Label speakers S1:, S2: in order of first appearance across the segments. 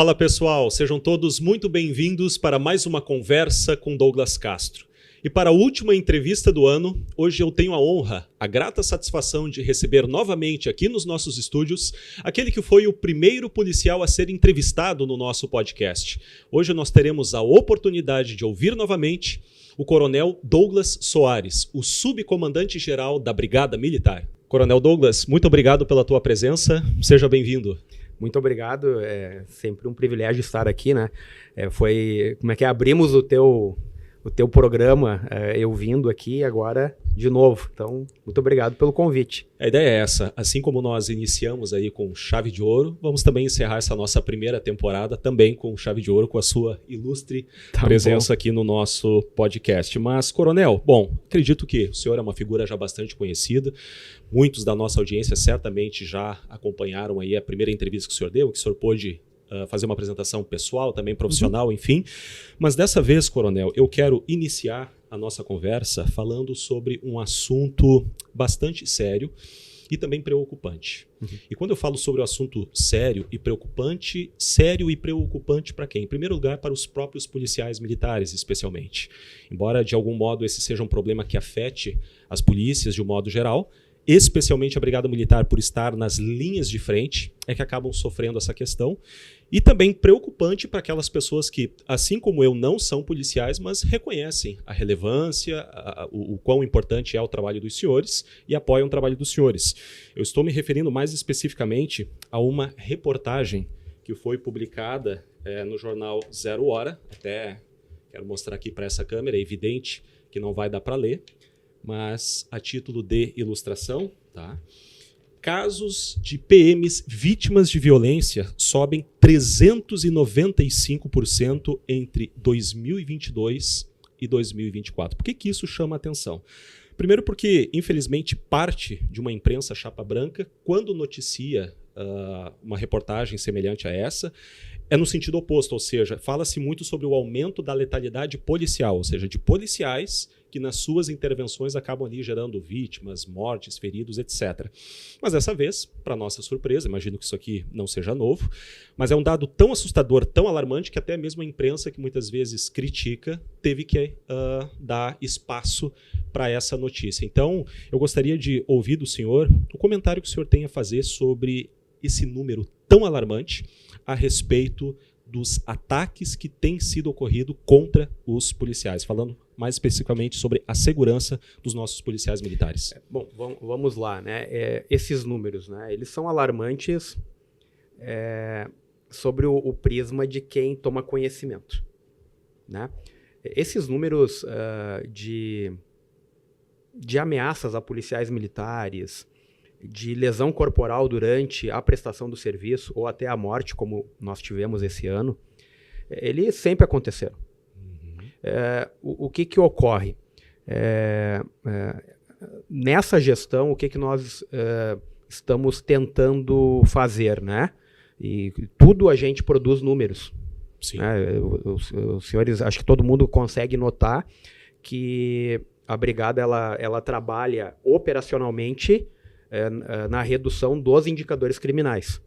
S1: Fala pessoal, sejam todos muito bem-vindos para mais uma conversa com Douglas Castro. E para a última entrevista do ano, hoje eu tenho a honra, a grata satisfação de receber novamente aqui nos nossos estúdios aquele que foi o primeiro policial a ser entrevistado no nosso podcast. Hoje nós teremos a oportunidade de ouvir novamente o Coronel Douglas Soares, o subcomandante-geral da Brigada Militar. Coronel Douglas, muito obrigado pela tua presença, seja bem-vindo.
S2: Muito obrigado, é sempre um privilégio estar aqui, né? Abrimos o teu programa, eu vindo aqui agora de novo. Então, muito obrigado pelo convite.
S1: A ideia é essa, assim como nós iniciamos aí com chave de ouro, vamos também encerrar essa nossa primeira temporada também com chave de ouro, com a sua ilustre presença aqui no nosso podcast. Mas, Coronel, bom, acredito que o senhor é uma figura já bastante conhecida, muitos da nossa audiência certamente já acompanharam aí a primeira entrevista que o senhor deu, que o senhor pôde fazer uma apresentação pessoal, também profissional, enfim. Mas dessa vez, Coronel, eu quero iniciar a nossa conversa falando sobre um assunto bastante sério e também preocupante. E quando eu falo sobre o assunto sério e preocupante para quem? Em primeiro lugar, para os próprios policiais militares, especialmente. Embora, de algum modo, esse seja um problema que afete as polícias de um modo geral, especialmente a Brigada Militar por estar nas linhas de frente, é que acabam sofrendo essa questão. E também preocupante para aquelas pessoas que, assim como eu, não são policiais, mas reconhecem a relevância, o quão importante é o trabalho dos senhores e apoiam o trabalho dos senhores. Eu estou me referindo mais especificamente a uma reportagem que foi publicada no jornal Zero Hora. Até quero mostrar aqui para essa câmera, é evidente que não vai dar para ler, mas a título de ilustração, tá? Casos de PMs vítimas de violência sobem 395% entre 2022 e 2024. Por que isso chama a atenção? Primeiro porque, infelizmente, parte de uma imprensa chapa branca, quando noticia uma reportagem semelhante a essa, é no sentido oposto, ou seja, fala-se muito sobre o aumento da letalidade policial, ou seja, de policiais que nas suas intervenções acabam ali gerando vítimas, mortes, feridos, etc. Mas dessa vez, para nossa surpresa, imagino que isso aqui não seja novo, mas é um dado tão assustador, tão alarmante, que até mesmo a imprensa, que muitas vezes critica, teve que dar espaço para essa notícia. Então, eu gostaria de ouvir do senhor o comentário que o senhor tem a fazer sobre esse número tão alarmante a respeito dos ataques que têm sido ocorridos contra os policiais, falando mais especificamente sobre a segurança dos nossos policiais militares.
S2: Bom, vamos lá, né? Esses números, né? Eles são alarmantes sobre o prisma de quem toma conhecimento, né? Esses números de ameaças a policiais militares, de lesão corporal durante a prestação do serviço ou até a morte, como nós tivemos esse ano, eles sempre aconteceram. O que ocorre? Nessa gestão, o que nós estamos tentando fazer, né? E tudo a gente produz números.
S1: Sim.
S2: Né? Os senhores, acho que todo mundo consegue notar que a Brigada ela trabalha operacionalmente na redução dos indicadores criminais.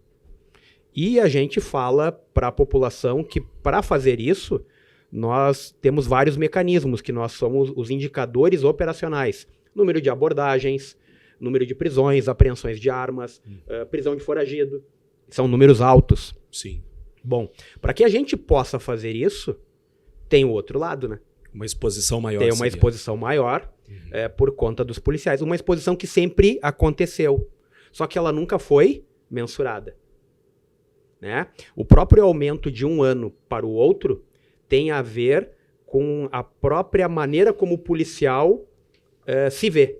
S2: E a gente fala para a população que, para fazer isso, nós temos vários mecanismos, que nós somos os indicadores operacionais. Número de abordagens, número de prisões, apreensões de armas, prisão de foragido. São números altos.
S1: Sim.
S2: Bom, para que a gente possa fazer isso, tem o outro lado, né?
S1: Uma exposição maior.
S2: Tem uma exposição maior por conta dos policiais. Uma exposição que sempre aconteceu, só que ela nunca foi mensurada, né? O próprio aumento de um ano para o outro tem a ver com a própria maneira como o policial se vê.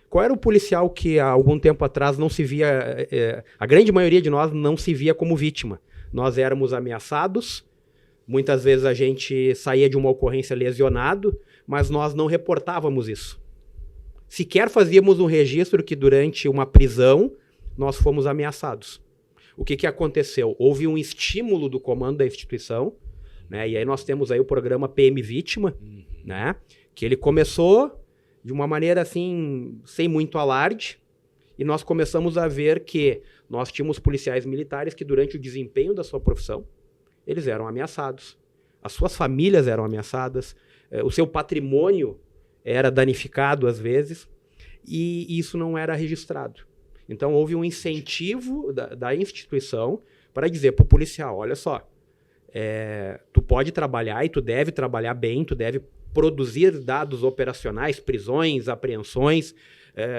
S2: Qual era o policial que há algum tempo atrás não se via, a grande maioria de nós não se via como vítima? Nós éramos ameaçados, muitas vezes a gente saía de uma ocorrência lesionado, mas nós não reportávamos isso. Sequer fazíamos um registro que durante uma prisão nós fomos ameaçados. O que aconteceu? Houve um estímulo do comando da instituição, né? E aí nós temos aí o programa PM Vítima, né? Que ele começou de uma maneira assim, sem muito alarde, e nós começamos a ver que nós tínhamos policiais militares que durante o desempenho da sua profissão, eles eram ameaçados. As suas famílias eram ameaçadas, o seu patrimônio era danificado às vezes, e isso não era registrado. Então houve um incentivo da instituição para dizer para o policial, olha só, tu pode trabalhar e tu deve trabalhar bem, tu deve produzir dados operacionais, prisões, apreensões,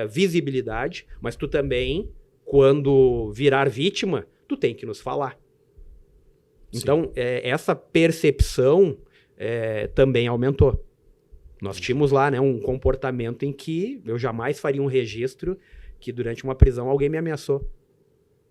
S2: visibilidade, mas tu também, quando virar vítima, tu tem que nos falar. Sim. Então, essa percepção também aumentou. Nós tínhamos lá, né, um comportamento em que eu jamais faria um registro que durante uma prisão alguém me ameaçou.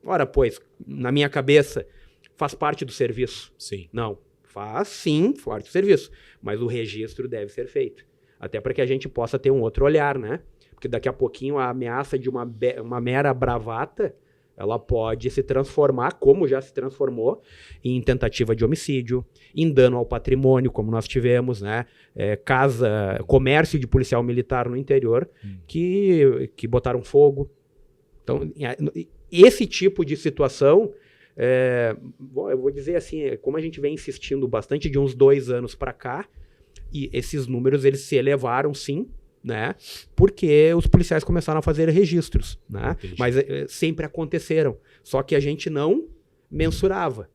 S2: Ora, pois, na minha cabeça, faz parte do serviço.
S1: Sim.
S2: Não, faz sim, parte do serviço, mas o registro deve ser feito. Até para que a gente possa ter um outro olhar, né? Porque daqui a pouquinho a ameaça de uma mera bravata, ela pode se transformar, como já se transformou, em tentativa de homicídio, em dano ao patrimônio, como nós tivemos, né? Comércio de policial militar no interior, que botaram fogo. Então, esse tipo de situação, eu vou dizer assim, como a gente vem insistindo bastante de uns 2 anos para cá, e esses números eles se elevaram, sim, né? Porque os policiais começaram a fazer registros, né? Mas sempre aconteceram, só que a gente não mensurava.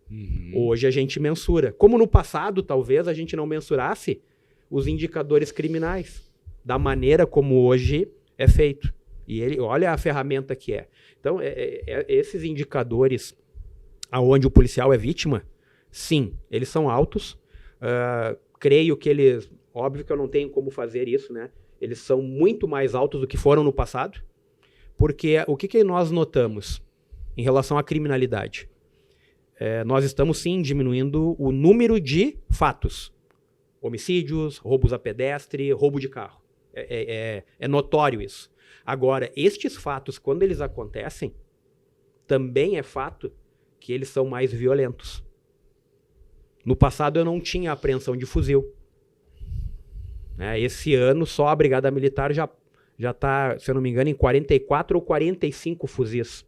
S2: Hoje a gente mensura. Como no passado, talvez, a gente não mensurasse os indicadores criminais, da maneira como hoje é feito. E olha a ferramenta que é. Então, esses indicadores aonde o policial é vítima, sim, eles são altos. Creio que eles... Óbvio que eu não tenho como fazer isso, né? Eles são muito mais altos do que foram no passado, porque o que nós notamos em relação à criminalidade? Nós estamos, sim, diminuindo o número de fatos. Homicídios, roubos a pedestre, roubo de carro. É notório isso. Agora, estes fatos, quando eles acontecem, também é fato que eles são mais violentos. No passado eu não tinha apreensão de fuzil. Esse ano só a Brigada Militar já está, se eu não me engano, em 44 ou 45 fuzis,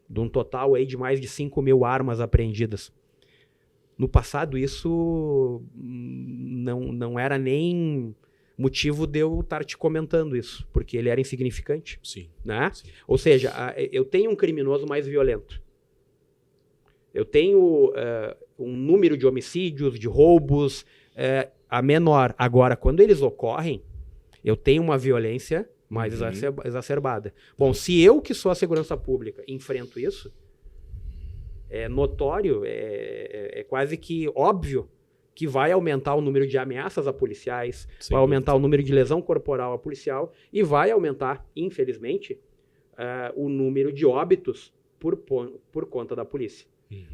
S2: de um total aí de mais de 5.000 armas apreendidas. No passado isso não era nem motivo de eu estar te comentando isso, porque ele era insignificante.
S1: Sim.
S2: Né?
S1: Sim.
S2: Ou seja, eu tenho um criminoso mais violento. Eu tenho um número de homicídios, de roubos, a menor. Agora, quando eles ocorrem, eu tenho uma violência mais exacerbada. Bom, se eu, que sou a segurança pública, enfrento isso, é notório, é quase que óbvio que vai aumentar o número de ameaças a policiais, vai aumentar o número de lesão corporal a policial e vai aumentar, infelizmente, o número de óbitos por conta da polícia.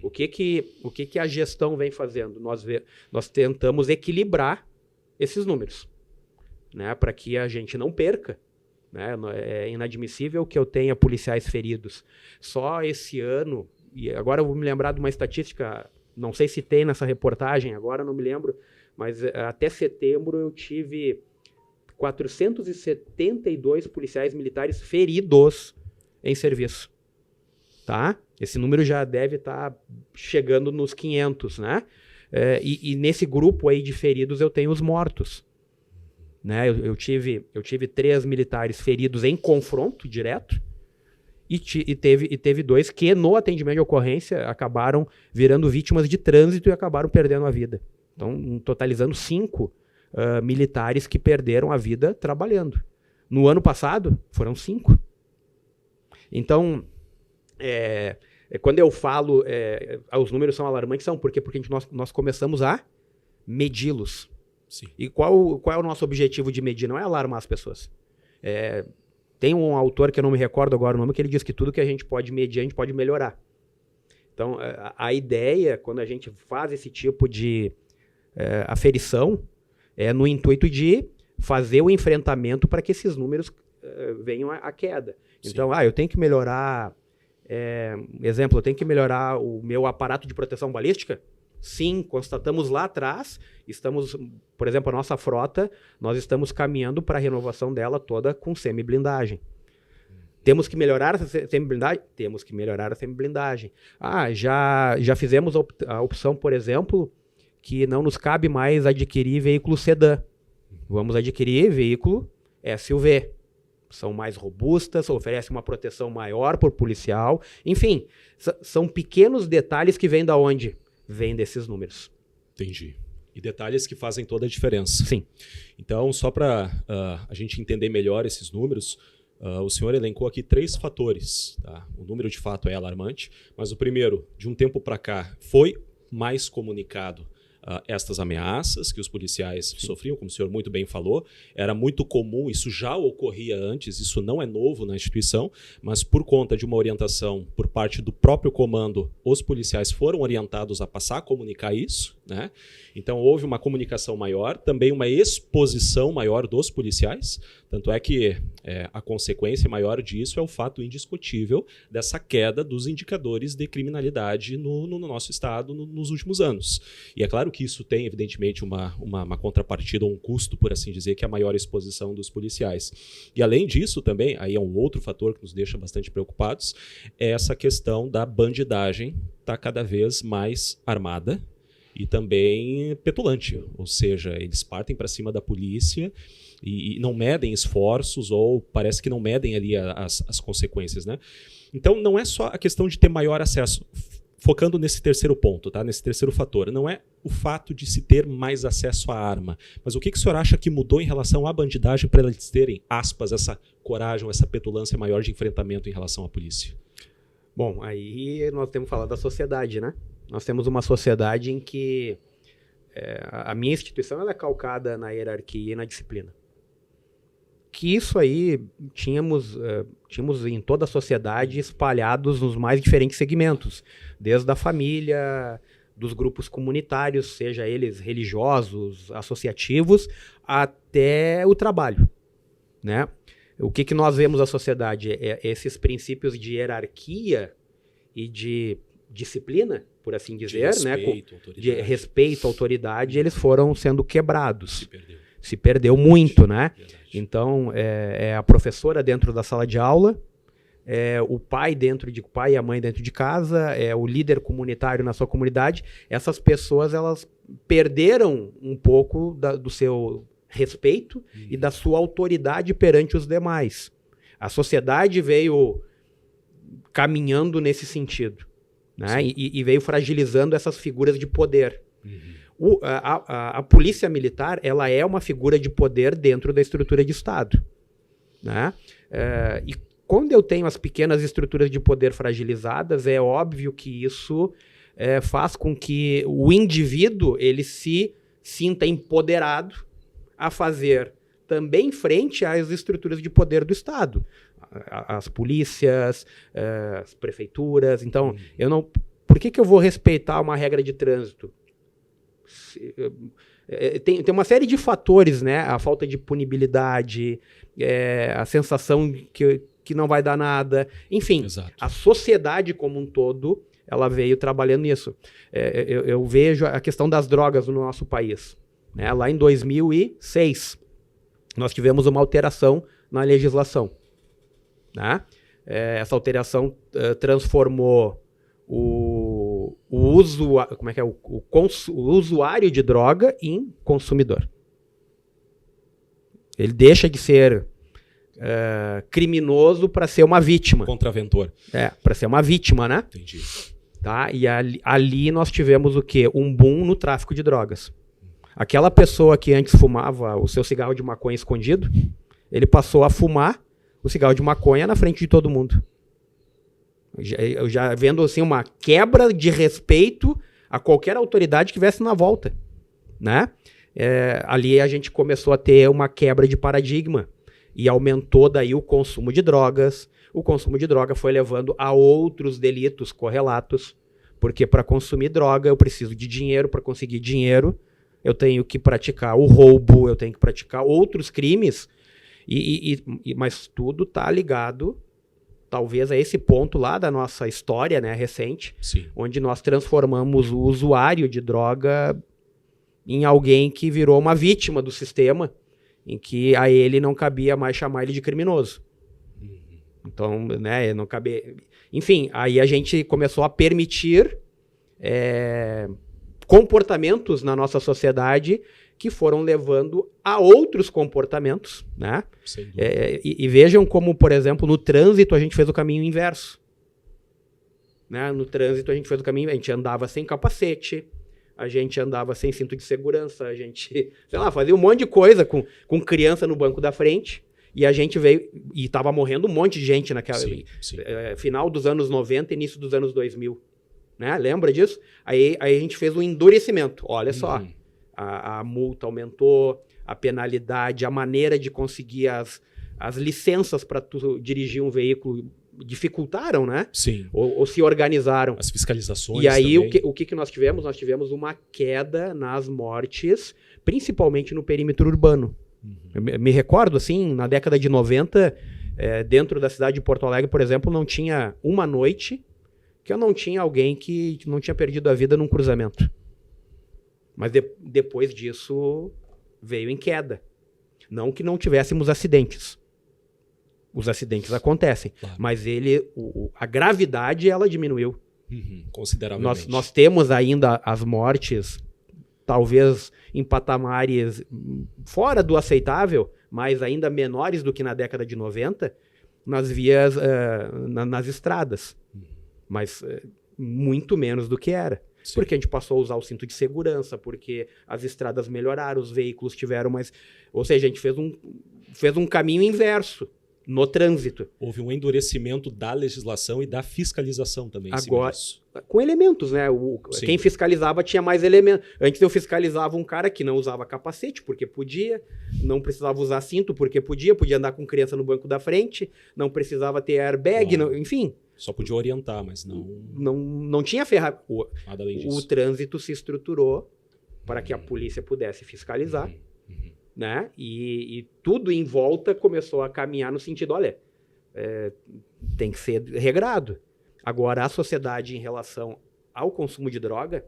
S2: O que a gestão vem fazendo? Nós tentamos equilibrar esses números, né, para que a gente não perca. Né? É inadmissível que eu tenha policiais feridos. Só esse ano, e agora eu vou me lembrar de uma estatística, não sei se tem nessa reportagem, agora não me lembro, mas até setembro eu tive 472 policiais militares feridos em serviço. Tá? Esse número já deve estar chegando nos 500, né? E nesse grupo aí de feridos eu tenho os mortos. Né? Eu tive 3 militares feridos em confronto direto e teve 2 que no atendimento de ocorrência acabaram virando vítimas de trânsito e acabaram perdendo a vida. Então, totalizando 5 militares que perderam a vida trabalhando. No ano passado, foram 5. Então... quando eu falo, os números são alarmantes, porque nós começamos a medi-los.
S1: Sim.
S2: E qual é o nosso objetivo de medir? Não é alarmar as pessoas. Tem um autor que eu não me recordo agora o nome, que ele diz que tudo que a gente pode medir, a gente pode melhorar. Então, a ideia, quando a gente faz esse tipo de aferição, é no intuito de fazer o enfrentamento para que esses números venham à queda. Sim. Então, eu tenho que melhorar... exemplo, eu tenho que melhorar o meu aparato de proteção balística? Sim, constatamos lá atrás, por exemplo, a nossa frota, nós estamos caminhando para a renovação dela toda com semi-blindagem. Temos que melhorar essa semi-blindagem? Temos que melhorar a semi-blindagem. Já fizemos a opção, por exemplo, que não nos cabe mais adquirir veículo sedã. Vamos adquirir veículo SUV. São mais robustas, oferecem uma proteção maior para o policial. Enfim, são pequenos detalhes que vêm da onde? Vêm desses números.
S1: Entendi. E detalhes que fazem toda a diferença.
S2: Sim.
S1: Então, só para a gente entender melhor esses números, o senhor elencou aqui 3 fatores. Tá? O número de fato é alarmante, mas o primeiro, de um tempo para cá, foi mais comunicado estas ameaças que os policiais sofriam, como o senhor muito bem falou. Era muito comum, isso já ocorria antes, isso não é novo na instituição, mas por conta de uma orientação por parte do próprio comando, os policiais foram orientados a passar a comunicar isso, né? Então houve uma comunicação maior, também uma exposição maior dos policiais, tanto é que a consequência maior disso é o fato indiscutível dessa queda dos indicadores de criminalidade no nosso estado nos últimos anos. E é claro que isso tem, evidentemente, uma contrapartida, um custo, por assim dizer, que é a maior exposição dos policiais. E além disso também, aí é um outro fator que nos deixa bastante preocupados, é essa questão da bandidagem estar cada vez mais armada e também petulante, ou seja, eles partem para cima da polícia e não medem esforços, ou parece que não medem ali as consequências, né? Então não é só a questão de ter maior acesso, focando nesse terceiro ponto, tá? Nesse terceiro fator, não é o fato de se ter mais acesso à arma, mas o que o senhor acha que mudou em relação à bandidagem para eles terem, aspas, essa coragem, essa petulância maior de enfrentamento em relação à polícia?
S2: Bom, aí nós temos que falar da sociedade, né? Nós temos uma sociedade em que a minha instituição ela é calcada na hierarquia e na disciplina. Que isso aí tínhamos em toda a sociedade espalhados nos mais diferentes segmentos, desde a família, dos grupos comunitários, seja eles religiosos, associativos, até o trabalho, né? O que nós vemos na sociedade? Esses princípios de hierarquia e de disciplina, por assim dizer, de respeito, autoridade, eles foram sendo quebrados. Se perdeu muito, né?
S1: Verdade.
S2: Então, a professora dentro da sala de aula, o pai e a mãe dentro de casa, o líder comunitário na sua comunidade. Essas pessoas, elas perderam um pouco do seu respeito e da sua autoridade perante os demais. A sociedade veio caminhando nesse sentido, né? E veio fragilizando essas figuras de poder. A polícia militar, ela é uma figura de poder dentro da estrutura de Estado, né? E quando eu tenho as pequenas estruturas de poder fragilizadas, é óbvio que isso faz com que o indivíduo ele se sinta empoderado a fazer também frente às estruturas de poder do Estado, as polícias, as prefeituras. Então, por que eu vou respeitar uma regra de trânsito? Tem uma série de fatores, né? A falta de punibilidade, a sensação que não vai dar nada. Enfim,
S1: Exato.
S2: A sociedade como um todo, ela veio trabalhando nisso. Eu vejo a questão das drogas no nosso país, né? Lá em 2006, nós tivemos uma alteração na legislação, né? Essa alteração transformou o usuário de droga em consumidor. Ele deixa de ser criminoso para ser uma vítima.
S1: Contraventor.
S2: Para ser uma vítima, né?
S1: Entendi.
S2: Tá? E ali nós tivemos o quê? Um boom no tráfico de drogas. Aquela pessoa que antes fumava o seu cigarro de maconha escondido, ele passou a fumar o cigarro de maconha na frente de todo mundo. Eu já vendo assim uma quebra de respeito a qualquer autoridade que estivesse na volta, né? Ali a gente começou a ter uma quebra de paradigma e aumentou daí o consumo de drogas. O consumo de droga foi levando a outros delitos correlatos, porque para consumir droga eu preciso de dinheiro, para conseguir dinheiro eu tenho que praticar o roubo, eu tenho que praticar outros crimes, mas tudo está ligado talvez a esse ponto lá da nossa história, né, recente,
S1: Sim.
S2: onde nós transformamos o usuário de droga em alguém que virou uma vítima do sistema, em que a ele não cabia mais chamar ele de criminoso. Então, né, não cabe... Enfim, aí a gente começou a permitir comportamentos na nossa sociedade que foram levando a outros comportamentos, né? E vejam como, por exemplo, no trânsito a gente fez o caminho inverso. Né? No trânsito a gente andava sem capacete, a gente andava sem cinto de segurança, a gente, sei lá, fazia um monte de coisa com criança no banco da frente, e a gente veio, e estava morrendo um monte de gente naquela, final dos anos 90 e início dos anos 2000. Né? Lembra disso? Aí a gente fez um endurecimento, olha só, a multa aumentou, a penalidade, a maneira de conseguir as licenças para tu dirigir um veículo dificultaram, né?
S1: Sim.
S2: Ou se organizaram.
S1: As fiscalizações.
S2: E aí
S1: também.
S2: o que nós tivemos? Nós tivemos uma queda nas mortes, principalmente no perímetro urbano. Eu me recordo, assim, na década de 90, dentro da cidade de Porto Alegre, por exemplo, não tinha uma noite que eu não tinha alguém que não tinha perdido a vida num cruzamento. Mas depois disso veio em queda. Não que não tivéssemos acidentes. Os acidentes acontecem, claro. Mas a gravidade ela diminuiu.
S1: Consideravelmente.
S2: Nós temos ainda as mortes, talvez em patamares fora do aceitável, mas ainda menores do que na década de 90, nas vias, nas estradas. Mas muito menos do que era. Sim. Porque a gente passou a usar o cinto de segurança, porque as estradas melhoraram, os veículos tiveram mais... Ou seja, a gente fez um caminho inverso no trânsito.
S1: Houve um endurecimento da legislação e da fiscalização também.
S2: Agora, com elementos, né? Quem fiscalizava tinha mais elementos. Antes eu fiscalizava um cara que não usava capacete, porque podia, não precisava usar cinto, porque podia andar com criança no banco da frente, não precisava ter airbag, enfim...
S1: Só podia orientar, mas não...
S2: Não tinha ferramenta.
S1: Nada além disso.
S2: O trânsito se estruturou para que a polícia pudesse fiscalizar, né? E tudo em volta começou a caminhar no sentido, olha, tem que ser regrado. Agora, a sociedade em relação ao consumo de droga...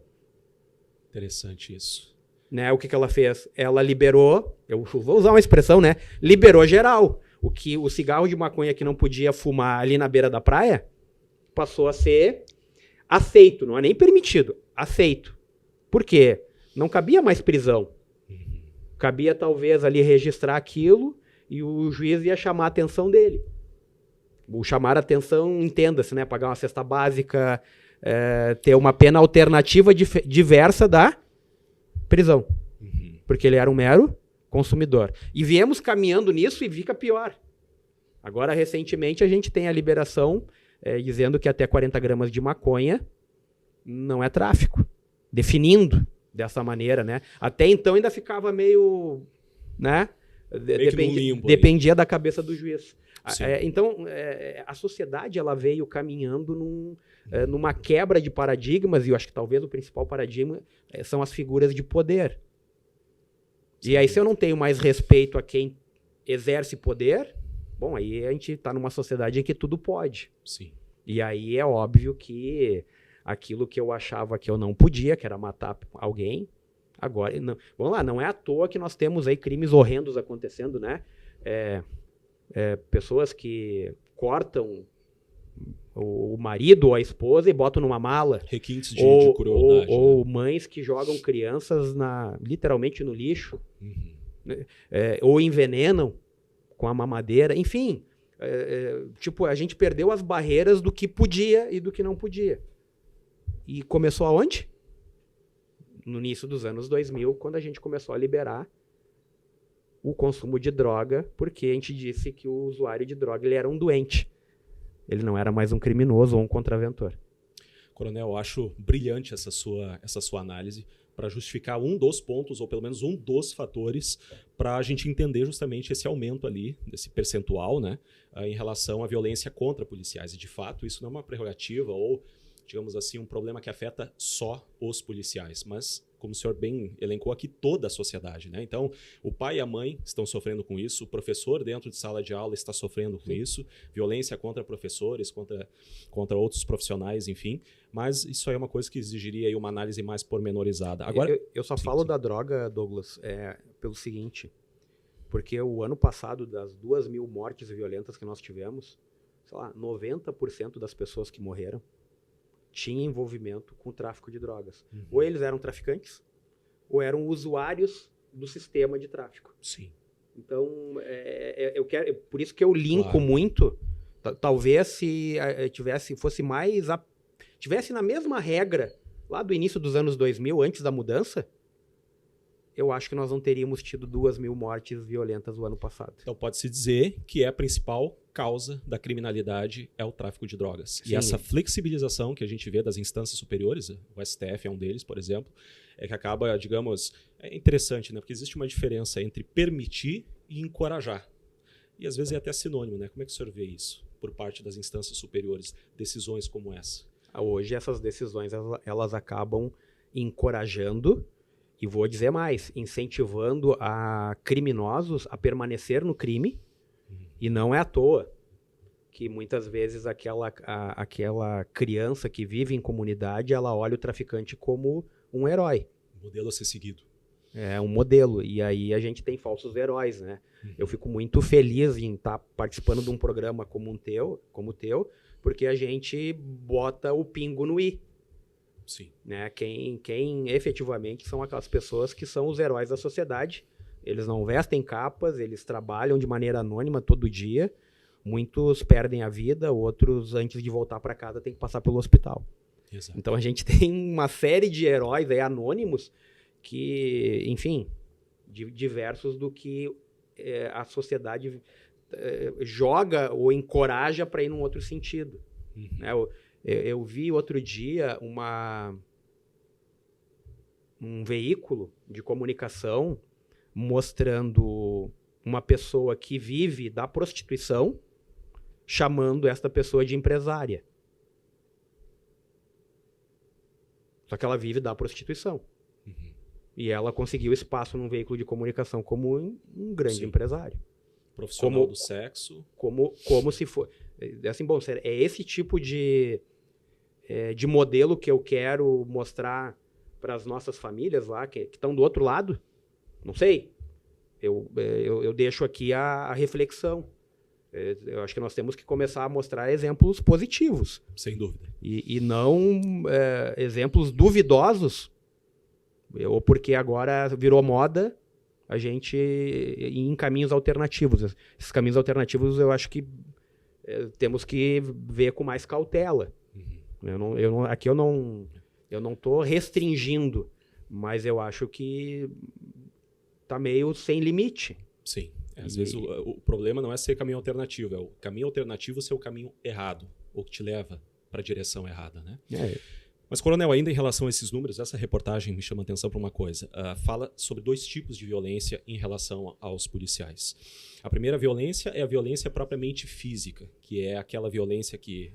S1: Interessante isso.
S2: Né, o que ela fez? Ela liberou, eu vou usar uma expressão, né? Liberou geral. O cigarro de maconha que não podia fumar ali na beira da praia passou a ser aceito, não é nem permitido, aceito. Por quê? Não cabia mais prisão. Cabia talvez ali registrar aquilo e o juiz ia chamar a atenção dele. O chamar a atenção, entenda-se, né? Pagar uma cesta básica, ter uma pena alternativa diversa da prisão. Porque ele era um mero consumidor. E viemos caminhando nisso e fica pior. Agora, recentemente, a gente tem a liberação dizendo que até 40 gramas de maconha não é tráfico. Definindo dessa maneira, né? Até então ainda ficava meio, né? Dependia da cabeça do juiz. Então, a sociedade ela veio caminhando numa quebra de paradigmas, e eu acho que talvez o principal paradigma são as figuras de poder. Sim. E aí, se eu não tenho mais respeito a quem exerce poder, bom, aí a gente está numa sociedade em que tudo pode.
S1: Sim.
S2: E aí é óbvio que aquilo que eu achava que eu não podia, que era matar alguém, agora... Não, vamos lá, não é à toa que nós temos aí crimes horrendos acontecendo, né? Pessoas que cortam o marido ou a esposa e botam numa mala.
S1: Requintes de crueldade.
S2: Ou mães que jogam crianças literalmente no lixo. Ou envenenam com a mamadeira. Enfim, a gente perdeu as barreiras do que podia e do que não podia. E começou aonde? No início dos anos 2000, quando a gente começou a liberar o consumo de droga, porque a gente disse que o usuário de droga ele era um doente. Ele não era mais um criminoso ou um contraventor.
S1: Coronel, eu acho brilhante essa sua análise para justificar um dos pontos, ou pelo menos um dos fatores, para a gente entender justamente esse aumento ali, desse percentual, né, em relação à violência contra policiais. E, de fato, isso não é uma prerrogativa ou, digamos assim, um problema que afeta só os policiais, mas, como o senhor bem elencou aqui, toda a sociedade, né? Então, o pai e a mãe estão sofrendo com isso, o professor dentro de sala de aula está sofrendo com isso, violência contra professores, contra outros profissionais, enfim, mas isso aí é uma coisa que exigiria aí uma análise mais pormenorizada. Agora,
S2: eu só falo da droga, Douglas, pelo seguinte, porque o ano passado, das 2.000 mortes violentas que nós tivemos, sei lá, 90% das pessoas que morreram tinham envolvimento com o tráfico de drogas. Ou eles eram traficantes, ou eram usuários do sistema de tráfico.
S1: Sim.
S2: Então, por isso que eu linko muito. Talvez se tivesse na mesma regra lá do início dos anos 2000, antes da mudança, eu acho que nós não teríamos tido 2.000 mortes violentas no ano passado.
S1: Então pode-se dizer que a principal causa da criminalidade é o tráfico de drogas. Sim. E essa flexibilização que a gente vê das instâncias superiores, o STF é um deles, por exemplo, é que acaba, digamos, é interessante, né? Porque existe uma diferença entre permitir e encorajar. E às vezes é até sinônimo, né? Como é que o senhor vê isso por parte das instâncias superiores, decisões como essa?
S2: Hoje essas decisões elas acabam encorajando, e vou dizer mais, incentivando a criminosos a permanecer no crime, e não é à toa que muitas vezes aquela criança que vive em comunidade, ela olha o traficante como um herói.
S1: Modelo a ser seguido.
S2: É um modelo, e aí a gente tem falsos heróis, né? Eu fico muito feliz em estar participando de um programa como o teu, porque a gente bota o pingo no i.
S1: Sim.
S2: Né? Quem efetivamente são aquelas pessoas que são os heróis da sociedade. Eles não vestem capas, eles trabalham de maneira anônima todo dia. Muitos perdem a vida, outros, antes de voltar para casa, têm que passar pelo hospital.
S1: Exato.
S2: Então a gente tem uma série de heróis aí, anônimos que, enfim, diversos do que a sociedade joga ou encoraja para ir num outro sentido. Né? Eu vi outro dia um veículo de comunicação mostrando uma pessoa que vive da prostituição chamando esta pessoa de empresária. Só que ela vive da prostituição. E ela conseguiu espaço num veículo de comunicação como um grande empresário.
S1: Profissional do sexo.
S2: Como se for... Assim, bom, é esse tipo de modelo que eu quero mostrar para as nossas famílias lá, que estão do outro lado? Não sei. Eu deixo aqui a reflexão. Eu acho que nós temos que começar a mostrar exemplos positivos.
S1: Sem dúvida.
S2: E não exemplos duvidosos, ou porque agora virou moda a gente ir em caminhos alternativos. Esses caminhos alternativos eu acho que temos que ver com mais cautela. Aqui eu não estou restringindo, mas eu acho que está meio sem limite.
S1: Sim. Às vezes o problema não é ser caminho alternativo, é o caminho alternativo ser o caminho errado, ou que te leva para a direção errada, né? Mas, Coronel, ainda em relação a esses números, essa reportagem me chama a atenção para uma coisa. Fala sobre 2 tipos de violência em relação aos policiais. A primeira violência é a violência propriamente física, que é aquela violência que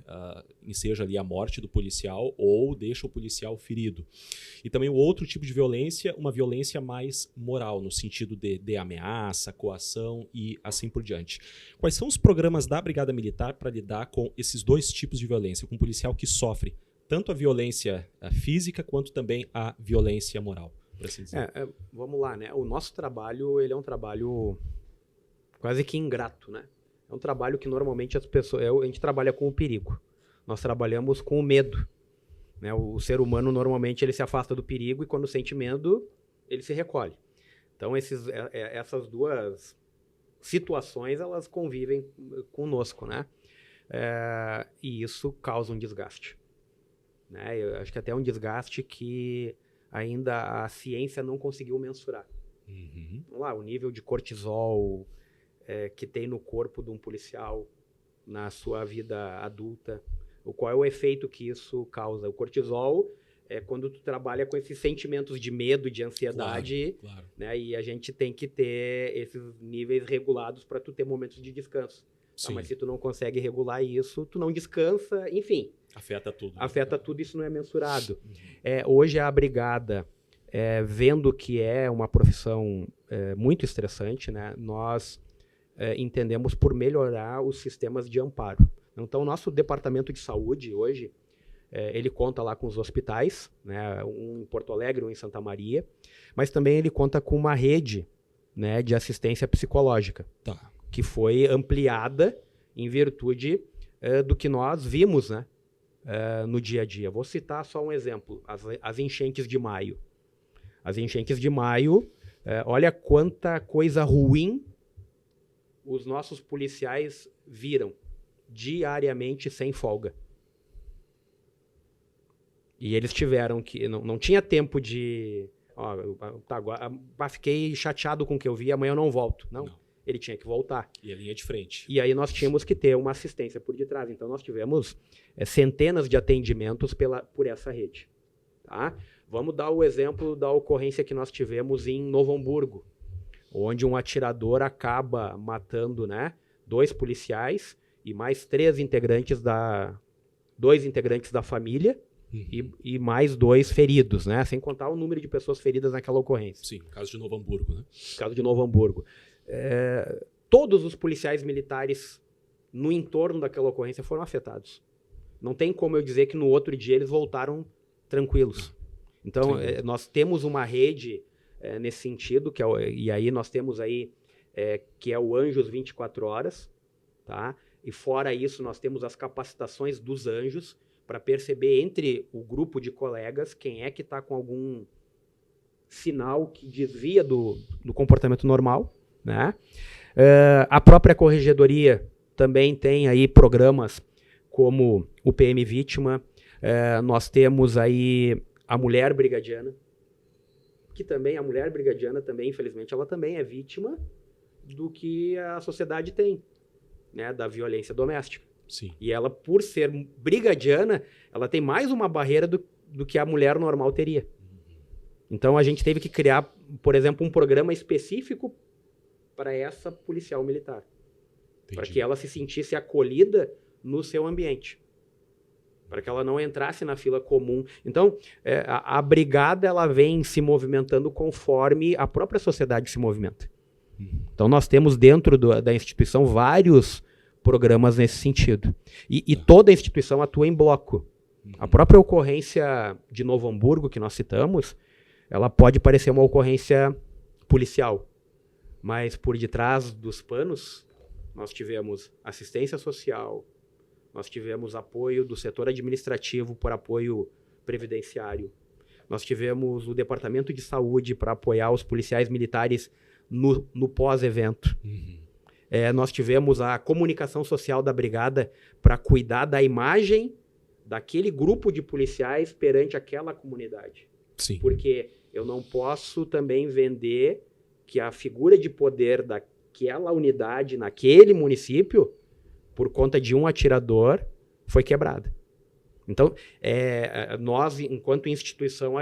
S1: enseja ali a morte do policial ou deixa o policial ferido. E também o outro tipo de violência, uma violência mais moral, no sentido de ameaça, coação e assim por diante. Quais são os programas da Brigada Militar para lidar com esses 2 tipos de violência, com um policial que sofre tanto a violência física quanto também a violência moral, por assim dizer?
S2: Vamos lá, né? O nosso trabalho, ele é um trabalho quase que ingrato, né? É um trabalho que normalmente a gente trabalha com o perigo. Nós trabalhamos com o medo, né? O ser humano normalmente ele se afasta do perigo e quando sente medo, ele se recolhe. Então essas 2 situações, elas convivem conosco, né? E isso causa um desgaste. Né? Eu acho que até é um desgaste que ainda a ciência não conseguiu mensurar. Vamos lá, o nível de cortisol que tem no corpo de um policial na sua vida adulta, qual é o efeito que isso causa. O cortisol é quando tu trabalha com esses sentimentos de medo, de ansiedade,
S1: claro.
S2: Né? E a gente tem que ter esses níveis regulados para tu ter momentos de descanso. Mas se tu não consegue regular isso, tu não descansa, enfim.
S1: Afeta tudo.
S2: Afeta tudo, isso não é mensurado. Hoje a Brigada, vendo que é uma profissão muito estressante, né, nós entendemos por melhorar os sistemas de amparo. Então, o nosso departamento de saúde hoje, ele conta lá com os hospitais, né, um em Porto Alegre, um em Santa Maria, mas também ele conta com uma rede, né, de assistência psicológica.
S1: Tá.
S2: Que foi ampliada em virtude do que nós vimos, né, no dia a dia. Vou citar só um exemplo, as enchentes de maio. As enchentes de maio, olha quanta coisa ruim os nossos policiais viram diariamente sem folga. E eles tiveram que... Não tinha tempo de... agora, fiquei chateado com o que eu vi, amanhã eu não volto. Não. Ele tinha que voltar.
S1: E a linha de frente.
S2: E aí nós tínhamos que ter uma assistência por detrás. Então nós tivemos centenas de atendimentos por essa rede. Tá? Vamos dar o exemplo da ocorrência que nós tivemos em Novo Hamburgo, onde um atirador acaba matando, né, 2 policiais e mais 2 integrantes da família. E mais 2 feridos, né? Sem contar o número de pessoas feridas naquela ocorrência.
S1: Sim, caso de Novo Hamburgo, né?
S2: Caso de Novo Hamburgo. Todos os policiais militares no entorno daquela ocorrência foram afetados. Não tem como eu dizer que no outro dia eles voltaram tranquilos. Então, nós temos uma rede nesse sentido, e aí nós temos aí, que é o Anjos 24 Horas, tá? E fora isso, nós temos as capacitações dos anjos, para perceber entre o grupo de colegas quem é que está com algum sinal que desvia do comportamento normal, né? A própria corregedoria também tem aí programas como o PM Vítima. Nós temos aí a Mulher Brigadiana, que também, a Mulher Brigadiana também, infelizmente, ela também é vítima do que a sociedade tem, né? Da violência doméstica.
S1: Sim.
S2: E ela, por ser brigadiana, ela tem mais uma barreira do que a mulher normal teria. Então, a gente teve que criar, por exemplo, um programa específico para essa policial militar. Para que ela se sentisse acolhida no seu ambiente. Para que ela não entrasse na fila comum. Então, a brigada ela vem se movimentando conforme a própria sociedade se movimenta. Então, nós temos dentro da instituição vários programas nesse sentido. E toda a instituição atua em bloco. A própria ocorrência de Novo Hamburgo, que nós citamos, ela pode parecer uma ocorrência policial, mas por detrás dos panos, nós tivemos assistência social, nós tivemos apoio do setor administrativo por apoio previdenciário, nós tivemos o departamento de saúde para apoiar os policiais militares no pós-evento. Nós tivemos a comunicação social da brigada para cuidar da imagem daquele grupo de policiais perante aquela comunidade.
S1: Sim.
S2: Porque eu não posso também vender que a figura de poder daquela unidade, naquele município, por conta de um atirador, foi quebrada. Então, nós, enquanto instituição,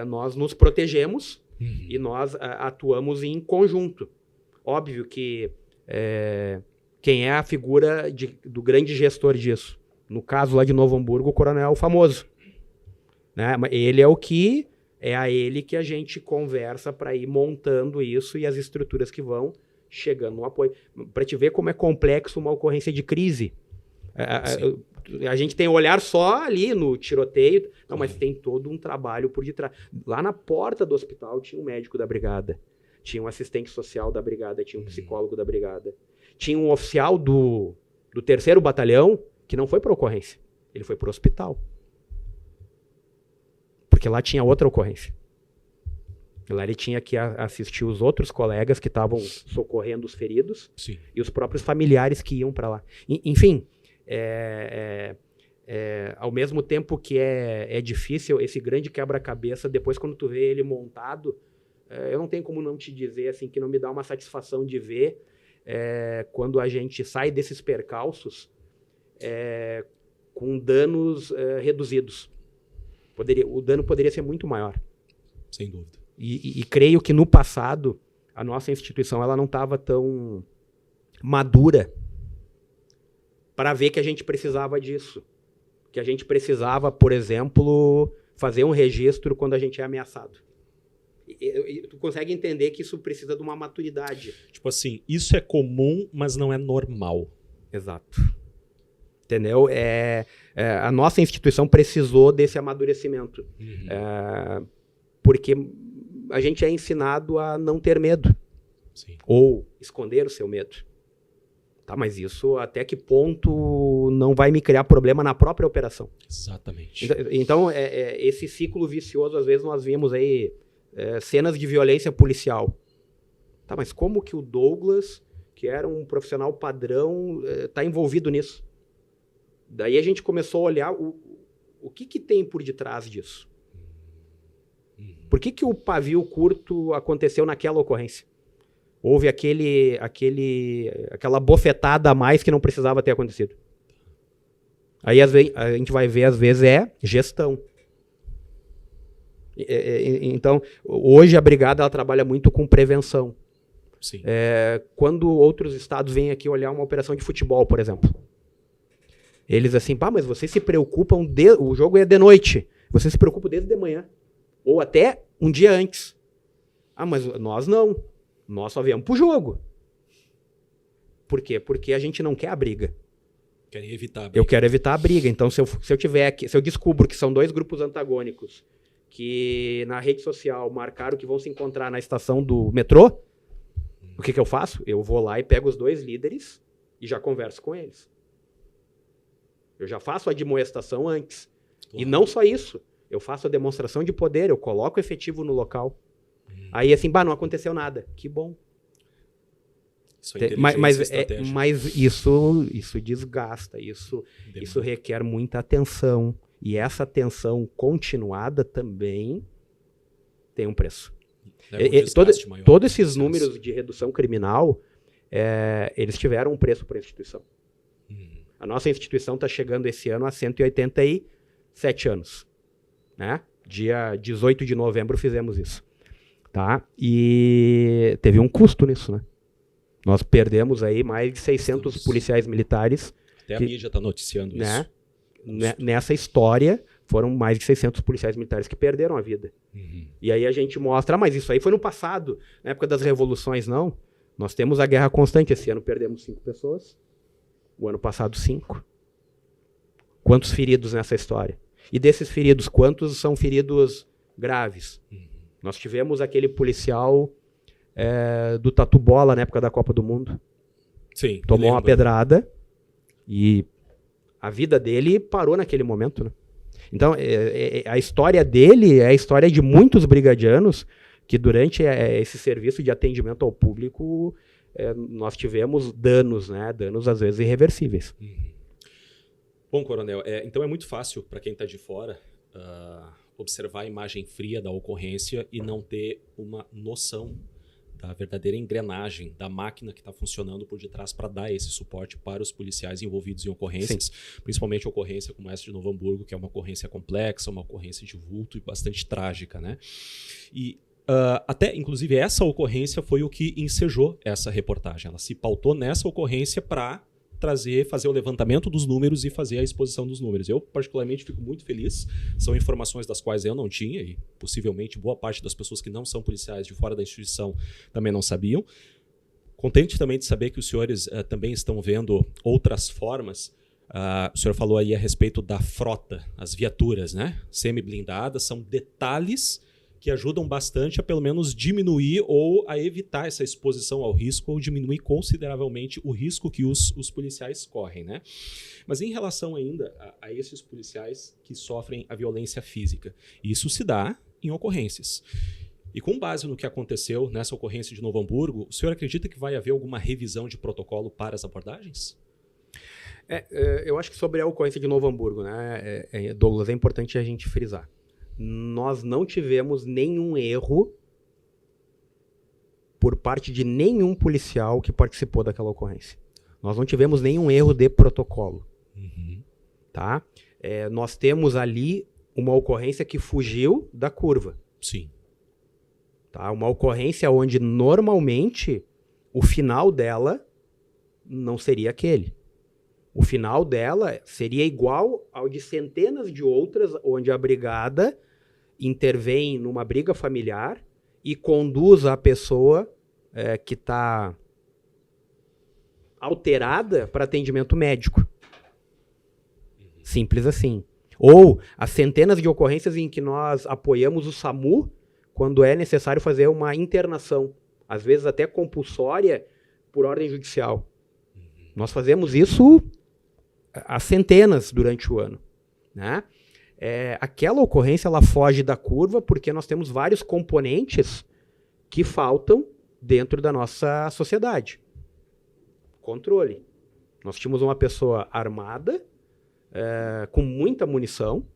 S2: nós nos protegemos e nós atuamos em conjunto. Óbvio que quem é a figura do grande gestor disso? No caso lá de Novo Hamburgo, o Coronel Famoso. Né? Ele é a ele que a gente conversa para ir montando isso e as estruturas que vão chegando no apoio. Para te ver como é complexo uma ocorrência de crise. A gente tem olhar só ali no tiroteio, não, mas tem todo um trabalho por detrás. Lá na porta do hospital tinha um médico da brigada. Tinha um assistente social da brigada, tinha um psicólogo da brigada. Tinha um oficial do 3º Batalhão que não foi para ocorrência. Ele foi para o hospital. Porque lá tinha outra ocorrência. Lá ele tinha que assistir os outros colegas que estavam socorrendo os feridos.
S1: Sim.
S2: E os próprios familiares que iam para lá. Enfim, ao mesmo tempo que é difícil esse grande quebra-cabeça, depois quando tu vê ele montado, eu não tenho como não te dizer assim, que não me dá uma satisfação de ver quando a gente sai desses percalços com danos reduzidos. O dano poderia ser muito maior.
S1: Sem dúvida.
S2: E creio que no passado a nossa instituição ela não estava tão madura para ver que a gente precisava disso. Que a gente precisava, por exemplo, fazer um registro quando a gente é ameaçado. Tu consegue entender que isso precisa de uma maturidade.
S1: Tipo assim, isso é comum, mas não é normal.
S2: Exato. Entendeu? A nossa instituição precisou desse amadurecimento. Porque a gente é ensinado a não ter medo.
S1: Sim.
S2: Ou esconder o seu medo. Tá, mas isso até que ponto não vai me criar problema na própria operação?
S1: Exatamente.
S2: Então, esse ciclo vicioso, às vezes nós vimos aí cenas de violência policial. Tá, mas como que o Douglas, que era um profissional padrão, está envolvido nisso? Daí a gente começou a olhar o que tem por detrás disso. Por que o pavio curto aconteceu naquela ocorrência? Houve aquela bofetada a mais que não precisava ter acontecido. Aí a gente vai ver, às vezes, gestão. Então, hoje a brigada ela trabalha muito com prevenção.
S1: Sim.
S2: Quando outros estados vêm aqui olhar uma operação de futebol, por exemplo, eles assim, mas vocês se preocupam, o jogo é de noite, vocês se preocupam desde de manhã, ou até um dia antes. Mas nós não. Nós só viemos pro jogo. Por quê? Porque a gente não quer a briga.
S1: Querem evitar a briga.
S2: Eu quero evitar a briga. Então, se eu descubro que são 2 grupos antagônicos que na rede social marcaram que vão se encontrar na estação do metrô, o que eu faço? Eu vou lá e pego os 2 líderes e já converso com eles. Eu já faço a admoestação antes. Claro. E não só isso. Eu faço a demonstração de poder, eu coloco o efetivo no local. Aí assim, não aconteceu nada. Que bom.
S1: Isso é inteligência,
S2: mas isso desgasta, isso requer muita atenção. E essa atenção continuada também tem um preço. Todos esses números de redução criminal, eles tiveram um preço para a instituição. A nossa instituição está chegando esse ano a 187 anos. Né? Dia 18 de novembro fizemos isso. Tá? E teve um custo nisso, né? Nós perdemos aí mais de 600 policiais militares.
S1: Até a mídia está noticiando isso.
S2: Nessa história, foram mais de 600 policiais militares que perderam a vida. E aí a gente mostra, mas isso aí foi no passado, na época das revoluções, não. Nós temos a guerra constante. Esse ano perdemos 5 pessoas. O ano passado, 5. Quantos feridos nessa história? E desses feridos, quantos são feridos graves? Nós tivemos aquele policial do Tatu Bola na época da Copa do Mundo.
S1: Sim.
S2: Tomou uma pedrada e a vida dele parou naquele momento, né? Então, a história dele é a história de muitos brigadianos que durante esse serviço de atendimento ao público nós tivemos danos, né? Danos às vezes irreversíveis.
S1: Bom, Coronel, então é muito fácil para quem está de fora observar a imagem fria da ocorrência e não ter uma noção da verdadeira engrenagem da máquina que está funcionando por detrás para dar esse suporte para os policiais envolvidos em ocorrências, principalmente ocorrência como essa de Novo Hamburgo, que é uma ocorrência complexa, uma ocorrência de vulto e bastante trágica, né? E até, inclusive, essa ocorrência foi o que ensejou essa reportagem. Ela se pautou nessa ocorrência para fazer o levantamento dos números e fazer a exposição dos números. Eu, particularmente, fico muito feliz. São informações das quais eu não tinha e, possivelmente, boa parte das pessoas que não são policiais de fora da instituição também não sabiam. Contente também de saber que os senhores também estão vendo outras formas. O senhor falou aí a respeito da frota, as viaturas, né? Semi-blindadas, são detalhes que ajudam bastante a pelo menos diminuir ou a evitar essa exposição ao risco ou diminuir consideravelmente o risco que os policiais correm, né? Mas em relação ainda a esses policiais que sofrem a violência física, isso se dá em ocorrências. E com base no que aconteceu nessa ocorrência de Novo Hamburgo, o senhor acredita que vai haver alguma revisão de protocolo para as abordagens?
S2: Eu acho que sobre a ocorrência de Novo Hamburgo, né, Douglas, é importante a gente frisar. Nós não tivemos nenhum erro por parte de nenhum policial que participou daquela ocorrência. Nós não tivemos nenhum erro de protocolo. Tá? Nós temos ali uma ocorrência que fugiu da curva.
S1: Sim.
S2: Tá? Uma ocorrência onde normalmente o final dela não seria aquele. O final dela seria igual ao de centenas de outras, onde a brigada intervém numa briga familiar e conduz a pessoa que está alterada para atendimento médico. Simples assim. Ou as centenas de ocorrências em que nós apoiamos o SAMU quando é necessário fazer uma internação, às vezes até compulsória por ordem judicial. Nós fazemos isso a centenas durante o ano, né? Aquela ocorrência ela foge da curva porque nós temos vários componentes que faltam dentro da nossa sociedade. Controle. Nós tínhamos uma pessoa armada, com muita munição,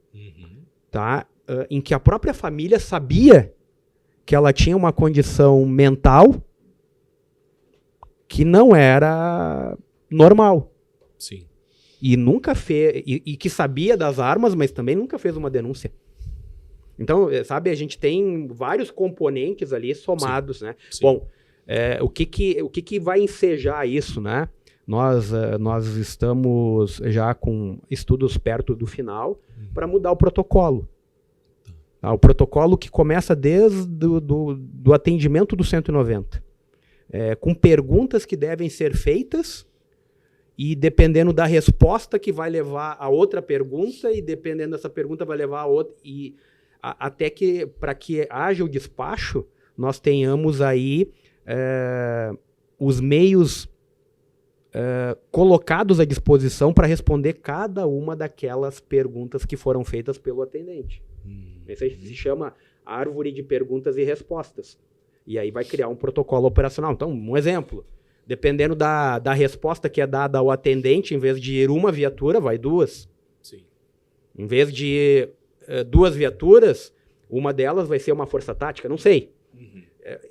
S2: tá? Em que a própria família sabia que ela tinha uma condição mental que não era normal.
S1: Sim.
S2: E nunca fez, e que sabia das armas, mas também nunca fez uma denúncia. Então, sabe, a gente tem vários componentes ali somados, né? Sim. Bom, o que vai ensejar isso, né? Nós estamos já com estudos perto do final para mudar o protocolo. O protocolo que começa desde do atendimento do 190. Com perguntas que devem ser feitas e dependendo da resposta que vai levar a outra pergunta e dependendo dessa pergunta vai levar a outra. E até que, para que haja o despacho, nós tenhamos aí os meios colocados à disposição para responder cada uma daquelas perguntas que foram feitas pelo atendente. Isso aí se chama árvore de perguntas e respostas. E aí vai criar um protocolo operacional. Então, um exemplo. Dependendo da resposta que é dada ao atendente, em vez de ir uma viatura, vai duas.
S1: Sim.
S2: Em vez de ir duas viaturas, uma delas vai ser uma força tática, não sei.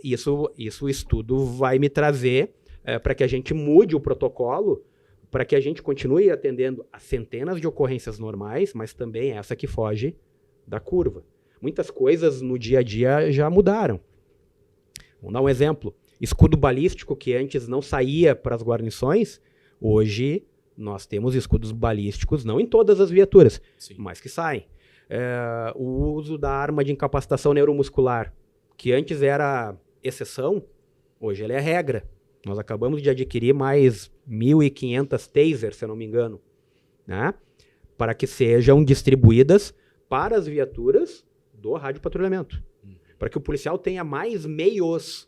S2: Isso o estudo vai me trazer para que a gente mude o protocolo, para que a gente continue atendendo a centenas de ocorrências normais, mas também essa que foge da curva. Muitas coisas no dia a dia já mudaram. Vamos dar um exemplo. Escudo balístico, que antes não saía para as guarnições, hoje nós temos escudos balísticos, não em todas as viaturas, sim, mas que saem. O uso da arma de incapacitação neuromuscular, que antes era exceção, hoje ele é regra. Nós acabamos de adquirir mais 1.500 tasers, se eu não me engano, né? Para que sejam distribuídas para as viaturas do radiopatrulhamento. Para que o policial tenha mais meios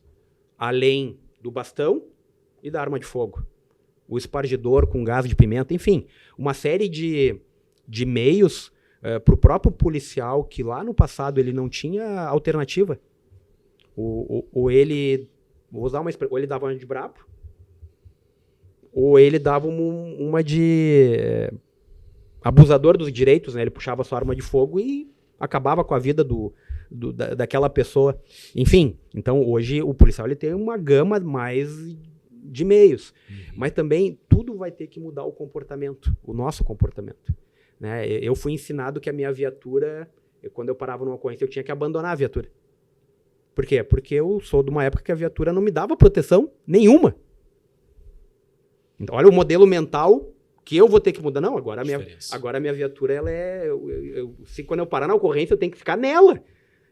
S2: além do bastão e da arma de fogo. O espargidor com gás de pimenta, enfim, uma série de meios para o próprio policial que lá no passado ele não tinha alternativa. Ou ele, vou usar uma expressão, ou ele dava uma de brabo, ou ele dava uma de abusador dos direitos, né? Ele puxava sua arma de fogo e acabava com a vida daquela pessoa. Enfim, então hoje o policial ele tem uma gama mais de meios. Mas também tudo vai ter que mudar o comportamento, o nosso comportamento. Né? Eu fui ensinado que a minha viatura, quando eu parava numa ocorrência, eu tinha que abandonar a viatura. Por quê? Porque eu sou de uma época que a viatura não me dava proteção nenhuma. Então, olha o modelo mental que eu vou ter que mudar. Não, agora a minha viatura, ela se quando eu parar na ocorrência, eu tenho que ficar nela.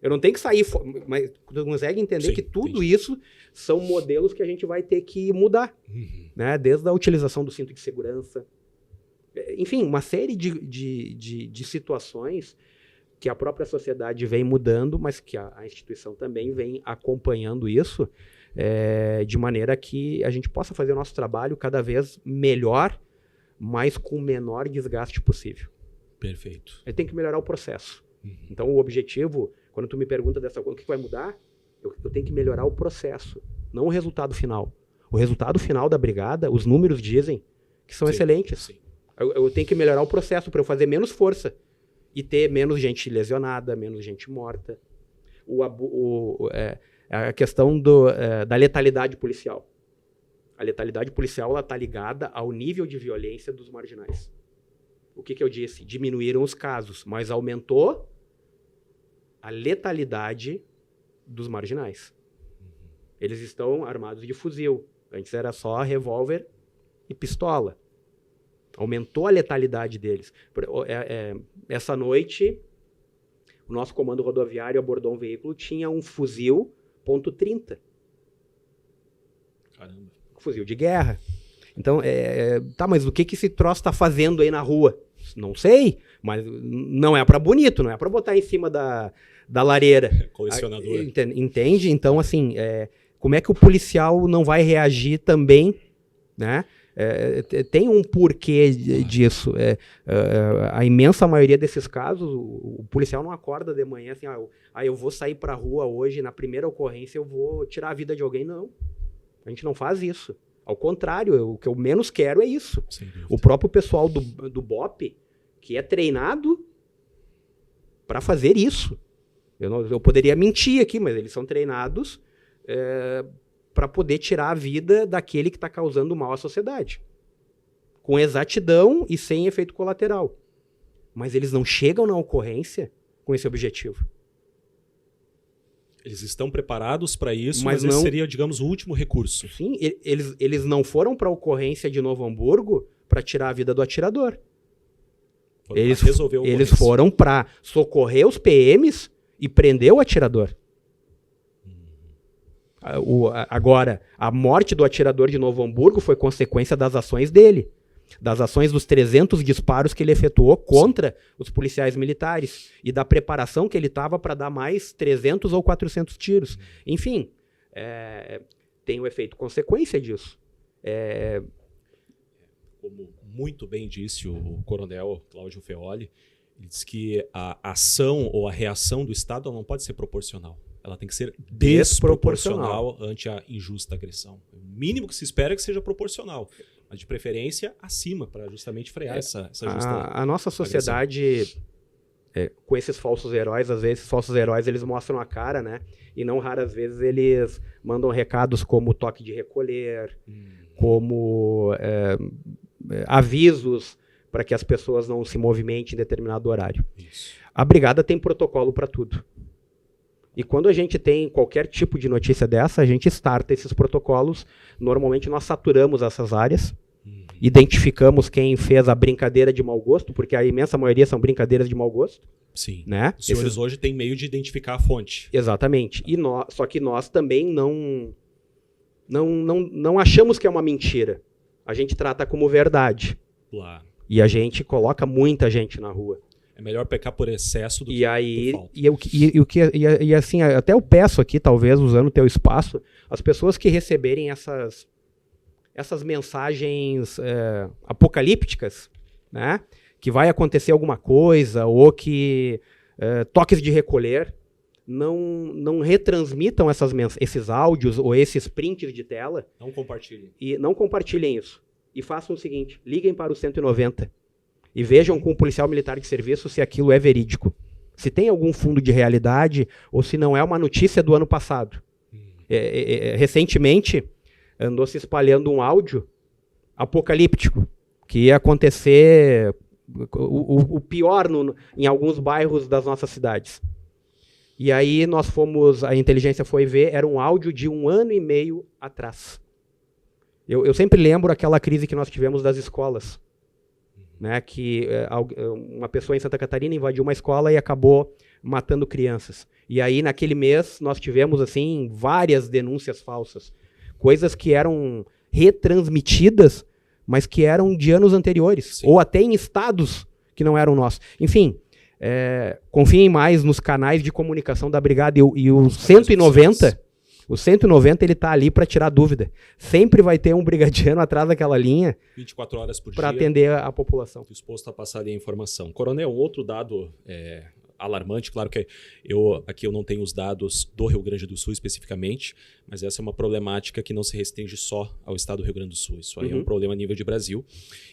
S2: Eu não tenho que sair. Mas tu consegue entender que tudo isso são modelos que a gente vai ter que mudar. Né? Desde a utilização do cinto de segurança. Enfim, uma série de situações que a própria sociedade vem mudando, mas que a instituição também vem acompanhando isso, de maneira que a gente possa fazer o nosso trabalho cada vez melhor, mas com o menor desgaste possível.
S1: Perfeito.
S2: Tem que melhorar o processo. Então, o objetivo, quando tu me pergunta dessa coisa, o que vai mudar? Eu tenho que melhorar o processo, não o resultado final. O resultado final da brigada, os números dizem que são excelentes. Sim. Eu tenho que melhorar o processo para eu fazer menos força e ter menos gente lesionada, menos gente morta. A questão da letalidade policial. A letalidade policial está ligada ao nível de violência dos marginais. O que eu disse? Diminuíram os casos, mas aumentou a letalidade dos marginais. Eles estão armados de fuzil. Antes era só revólver e pistola. Aumentou a letalidade deles. Essa noite, o nosso comando rodoviário abordou um veículo, tinha um fuzil .30.
S1: Caramba.
S2: Fuzil de guerra. Então, tá, mas o que esse troço está fazendo aí na rua? Não sei, mas não é para bonito, não é para botar em cima da lareira.
S1: Colecionador.
S2: Entende? Então, assim, como é que o policial não vai reagir também, né? Tem um porquê disso. A imensa maioria desses casos, o policial não acorda de manhã assim, eu vou sair pra rua hoje, na primeira ocorrência eu vou tirar a vida de alguém. Não. A gente não faz isso. Ao contrário, o que eu menos quero é isso. O próprio pessoal do BOP, que é treinado para fazer isso. Eu poderia mentir aqui, mas eles são treinados para poder tirar a vida daquele que está causando mal à sociedade. Com exatidão e sem efeito colateral. Mas eles não chegam na ocorrência com esse objetivo.
S1: Eles estão preparados para isso, mas esse seria, digamos, o último recurso.
S2: Sim, eles não foram para a ocorrência de Novo Hamburgo para tirar a vida do atirador. Eles foram para socorrer os PMs e prender o atirador. Agora, a morte do atirador de Novo Hamburgo foi consequência das ações dele. Das ações dos 300 disparos que ele efetuou contra os policiais militares e da preparação que ele estava para dar mais 300 ou 400 tiros. Enfim, tem o efeito consequência disso.
S1: Como muito bem disse o coronel Cláudio Feoli, ele disse que a ação ou a reação do Estado não pode ser proporcional. Ela tem que ser desproporcional ante a injusta agressão. O mínimo que se espera é que seja proporcional. Mas de preferência acima, para justamente frear essa justa
S2: a nossa sociedade, com esses falsos heróis, às vezes, esses falsos heróis eles mostram a cara, né? E não raras vezes eles mandam recados como toque de recolher, como avisos para que as pessoas não se movimentem em determinado horário.
S1: Isso.
S2: A brigada tem protocolo para tudo. E quando a gente tem qualquer tipo de notícia dessa, a gente starta esses protocolos. Normalmente nós saturamos essas áreas, identificamos quem fez a brincadeira de mau gosto, porque a imensa maioria são brincadeiras de mau gosto.
S1: Sim.
S2: Né?
S1: Os senhores hoje têm meio de identificar a fonte.
S2: Exatamente. Só que nós também não achamos que é uma mentira. A gente trata como verdade.
S1: Claro.
S2: E a gente coloca muita gente na rua.
S1: É melhor pecar por excesso do que por falta.
S2: E assim, até eu peço aqui, talvez, usando o teu espaço, as pessoas que receberem essas mensagens apocalípticas, né? Que vai acontecer alguma coisa, ou que toques de recolher, não retransmitam esses áudios ou esses prints de tela.
S1: Não compartilhem.
S2: E não compartilhem isso. E façam o seguinte, liguem para o 190. E vejam com o policial militar de serviço se aquilo é verídico. Se tem algum fundo de realidade ou se não é uma notícia do ano passado. Recentemente, andou se espalhando um áudio apocalíptico, que ia acontecer o pior em alguns bairros das nossas cidades. E aí a inteligência foi ver, era um áudio de 1 ano e meio atrás. Eu sempre lembro aquela crise que nós tivemos das escolas. Né, que uma pessoa em Santa Catarina invadiu uma escola e acabou matando crianças. E aí, naquele mês, nós tivemos assim várias denúncias falsas. Coisas que eram retransmitidas, mas que eram de anos anteriores. Sim. Ou até em estados que não eram nossos. Enfim, confiem mais nos canais de comunicação da Brigada. E o 190... O 190 ele está ali para tirar dúvida. Sempre vai ter um brigadiano atrás daquela linha
S1: 24 horas por dia
S2: para atender a população.
S1: Disposto a passar ali a informação. Coronel, um outro dado alarmante, claro que eu não tenho os dados do Rio Grande do Sul especificamente, mas essa é uma problemática que não se restringe só ao estado do Rio Grande do Sul. Isso aí é um problema a nível de Brasil,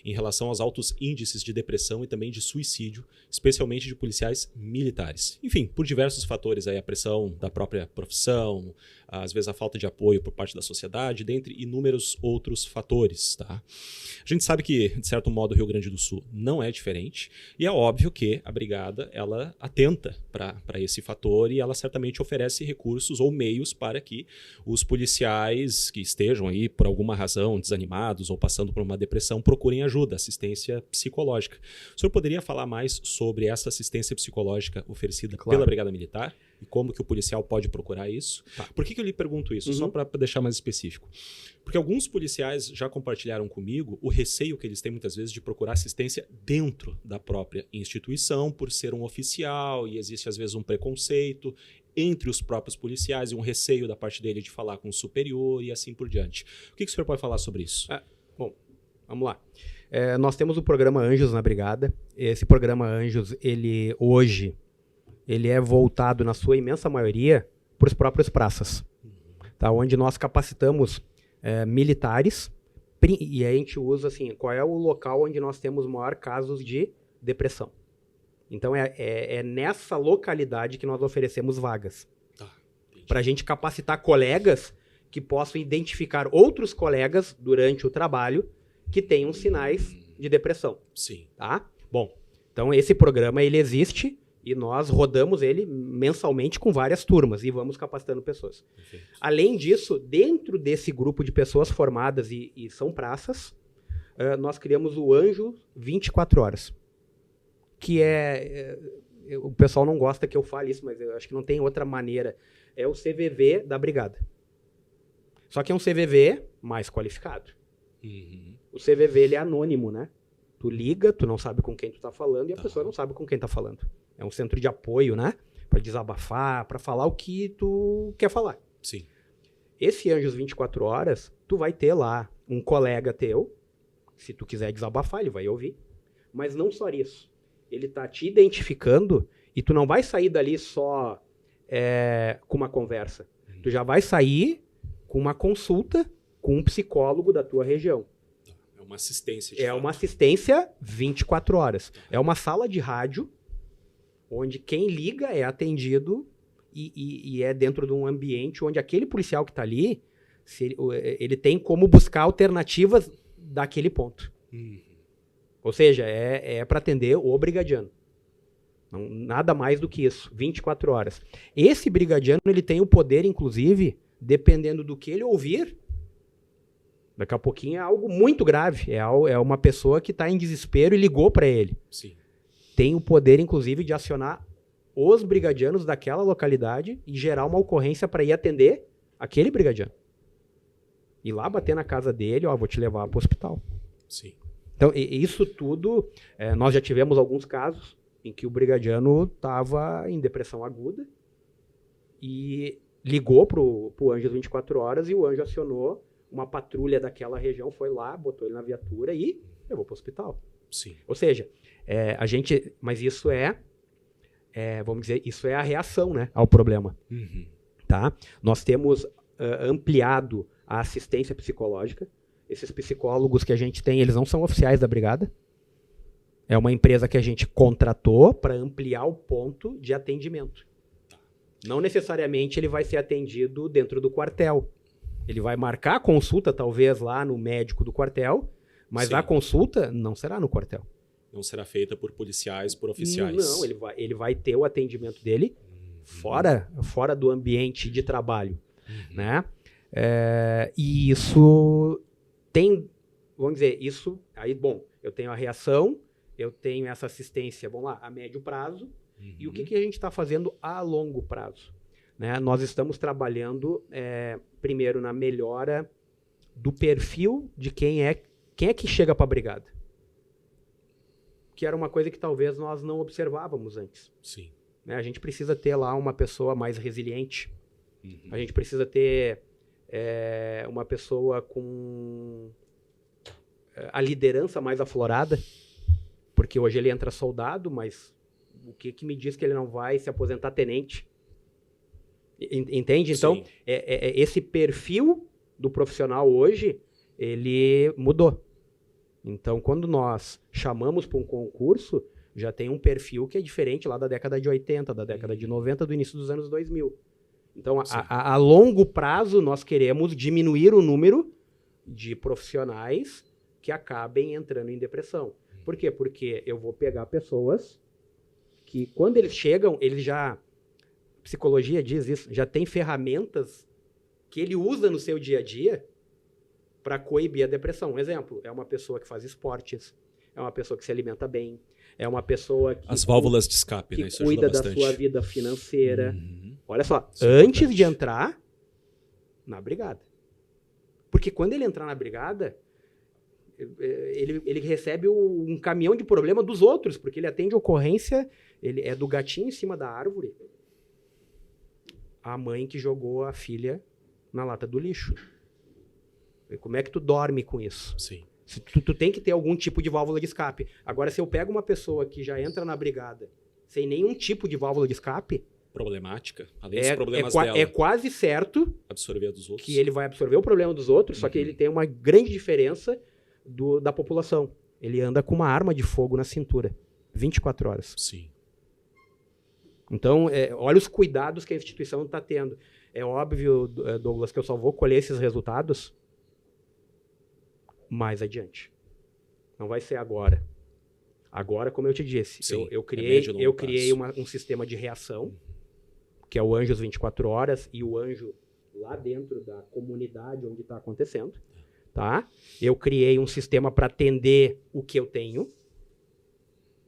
S1: em relação aos altos índices de depressão e também de suicídio, especialmente de policiais militares. Enfim, por diversos fatores, aí, a pressão da própria profissão, às vezes a falta de apoio por parte da sociedade, dentre inúmeros outros fatores. Tá? A gente sabe que, de certo modo, o Rio Grande do Sul não é diferente, e é óbvio que a Brigada ela atenta para esse fator e ela certamente oferece recursos ou meios para que os policiais que estejam aí por alguma razão desanimados ou passando por uma depressão procurem ajuda, assistência psicológica. O senhor poderia falar mais sobre essa assistência psicológica oferecida pela Brigada Militar e como que o policial pode procurar isso? Tá. Por que eu lhe pergunto isso? Só para deixar mais específico. Porque alguns policiais já compartilharam comigo o receio que eles têm muitas vezes de procurar assistência dentro da própria instituição por ser um oficial e existe às vezes um preconceito entre os próprios policiais e um receio da parte dele de falar com o superior e assim por diante. O que o senhor pode falar sobre isso?
S2: Bom, Vamos lá. Nós temos o programa Anjos na Brigada. Esse programa Anjos, hoje, ele é voltado, na sua imensa maioria, para os próprios praças. Tá? Onde nós capacitamos militares, e a gente usa assim, qual é o local onde nós temos maior casos de depressão. Então é nessa localidade que nós oferecemos vagas. Para a gente capacitar colegas que possam identificar outros colegas durante o trabalho que tenham sinais de depressão.
S1: Sim.
S2: Tá? Bom, então esse programa ele existe e nós rodamos ele mensalmente com várias turmas e vamos capacitando pessoas.
S1: Perfeito.
S2: Além disso, dentro desse grupo de pessoas formadas e são praças, nós criamos o Anjo 24 Horas. Que o pessoal não gosta que eu fale isso, mas eu acho que não tem outra maneira. É o CVV da Brigada. Só que é um CVV mais qualificado.
S1: Uhum.
S2: O CVV ele é anônimo, né? Tu liga, tu não sabe com quem tu tá falando e a pessoa não sabe com quem tá falando. É um centro de apoio, né? Para desabafar, para falar o que tu quer falar.
S1: Sim.
S2: Esse Anjos 24 Horas, tu vai ter lá um colega teu, se tu quiser desabafar, ele vai ouvir. Mas não só isso. Ele tá te identificando e tu não vai sair dali só com uma conversa. Tu já vai sair com uma consulta com um psicólogo da tua região.
S1: É uma assistência.
S2: É uma assistência 24 horas. É uma sala de rádio onde quem liga é atendido e é dentro de um ambiente onde aquele policial que está ali, ele tem como buscar alternativas daquele ponto. Ou seja, é para atender o brigadiano. Não, nada mais do que isso, 24 horas. Esse brigadiano ele tem o poder, inclusive, dependendo do que ele ouvir, daqui a pouquinho é algo muito grave. É uma pessoa que está em desespero e ligou para ele.
S1: Sim.
S2: Tem o poder, inclusive, de acionar os brigadianos daquela localidade e gerar uma ocorrência para ir atender aquele brigadiano. Ir lá bater na casa dele, vou te levar para o hospital.
S1: Sim.
S2: Então, isso tudo, nós já tivemos alguns casos em que o brigadiano estava em depressão aguda e ligou para o Anjos 24 Horas e o Anjo acionou uma patrulha daquela região, foi lá, botou ele na viatura e levou para o hospital.
S1: Sim.
S2: Ou seja, mas isso vamos dizer, isso é a reação, né, ao problema.
S1: Uhum.
S2: Tá? Nós temos ampliado a assistência psicológica. Esses psicólogos que a gente tem, eles não são oficiais da brigada. É uma empresa que a gente contratou para ampliar o ponto de atendimento. Não necessariamente ele vai ser atendido dentro do quartel. Ele vai marcar a consulta, talvez, lá no médico do quartel, mas
S1: Sim.
S2: a consulta não será no quartel.
S1: Não será feita por policiais, por oficiais.
S2: Não, ele vai ter o atendimento dele fora do ambiente de trabalho. Né? E isso tem, vamos dizer, isso aí, bom, eu tenho a reação, eu tenho essa assistência, vamos lá, a médio prazo, e o que a gente está fazendo a longo prazo? Né? Nós estamos trabalhando, primeiro, na melhora do perfil de quem é que chega para a brigada. Que era uma coisa que talvez nós não observávamos antes.
S1: Sim.
S2: Né? A gente precisa ter lá uma pessoa mais resiliente. A gente precisa ter uma pessoa com a liderança mais aflorada, porque hoje ele entra soldado, mas o que me diz que ele não vai se aposentar tenente? Entende? Então, esse perfil do profissional hoje, ele mudou. Então, quando nós chamamos para um concurso, já tem um perfil que é diferente lá da década de 80, da década de 90, do início dos anos 2000. Então, a longo prazo, nós queremos diminuir o número de profissionais que acabem entrando em depressão. Por quê? Porque eu vou pegar pessoas que, quando eles chegam, eles já... Psicologia diz isso, já tem ferramentas que ele usa no seu dia a dia para coibir a depressão. Um exemplo, é uma pessoa que faz esportes, é uma pessoa que se alimenta bem, é uma pessoa que...
S1: As válvulas de escape, né? Isso
S2: cuida
S1: ajuda
S2: da
S1: bastante.
S2: sua vida financeira. Olha só,
S1: Isso é
S2: antes
S1: importante.
S2: de entrar na brigada. Porque quando ele entrar na brigada, ele recebe um caminhão de problema dos outros, porque ele atende ocorrência, ele é do gatinho em cima da árvore, a mãe que jogou a filha na lata do lixo. Como é que tu dorme com isso?
S1: Sim.
S2: Tu tem que ter algum tipo de válvula de escape. Agora, se eu pego uma pessoa que já entra na brigada sem nenhum tipo de válvula de escape...
S1: Problemática, além dos problemas dela.
S2: É quase certo
S1: absorver dos outros.
S2: Que ele vai absorver o problema dos outros, só que ele tem uma grande diferença da população. Ele anda com uma arma de fogo na cintura, 24 horas.
S1: Sim.
S2: Então, olha os cuidados que a instituição está tendo. É óbvio, Douglas, que eu só vou colher esses resultados mais adiante. Não vai ser agora. Agora, como eu te disse,
S1: Sim,
S2: eu criei um sistema de reação, que é o Anjos 24 Horas e o Anjo lá dentro da comunidade onde está acontecendo. Tá? Eu criei um sistema para atender o que eu tenho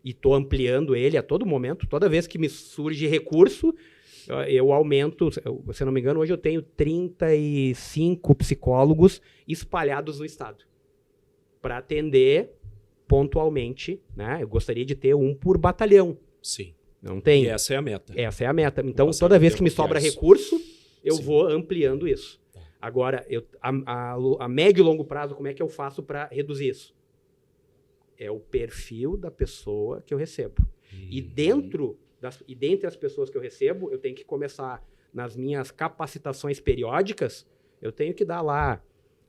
S2: e estou ampliando ele a todo momento. Toda vez que me surge recurso, eu aumento. Se não me engano, hoje eu tenho 35 psicólogos espalhados no estado para atender pontualmente, né? Eu gostaria de ter um por batalhão.
S1: Sim.
S2: Não tem.
S1: E essa é a meta.
S2: Essa é a meta. Então, toda vez que me sobra recurso, eu vou ampliando isso. Agora, a médio e longo prazo, como é que eu faço para reduzir isso? É o perfil da pessoa que eu recebo. E dentre as pessoas que eu recebo, eu tenho que começar nas minhas capacitações periódicas, eu tenho que dar lá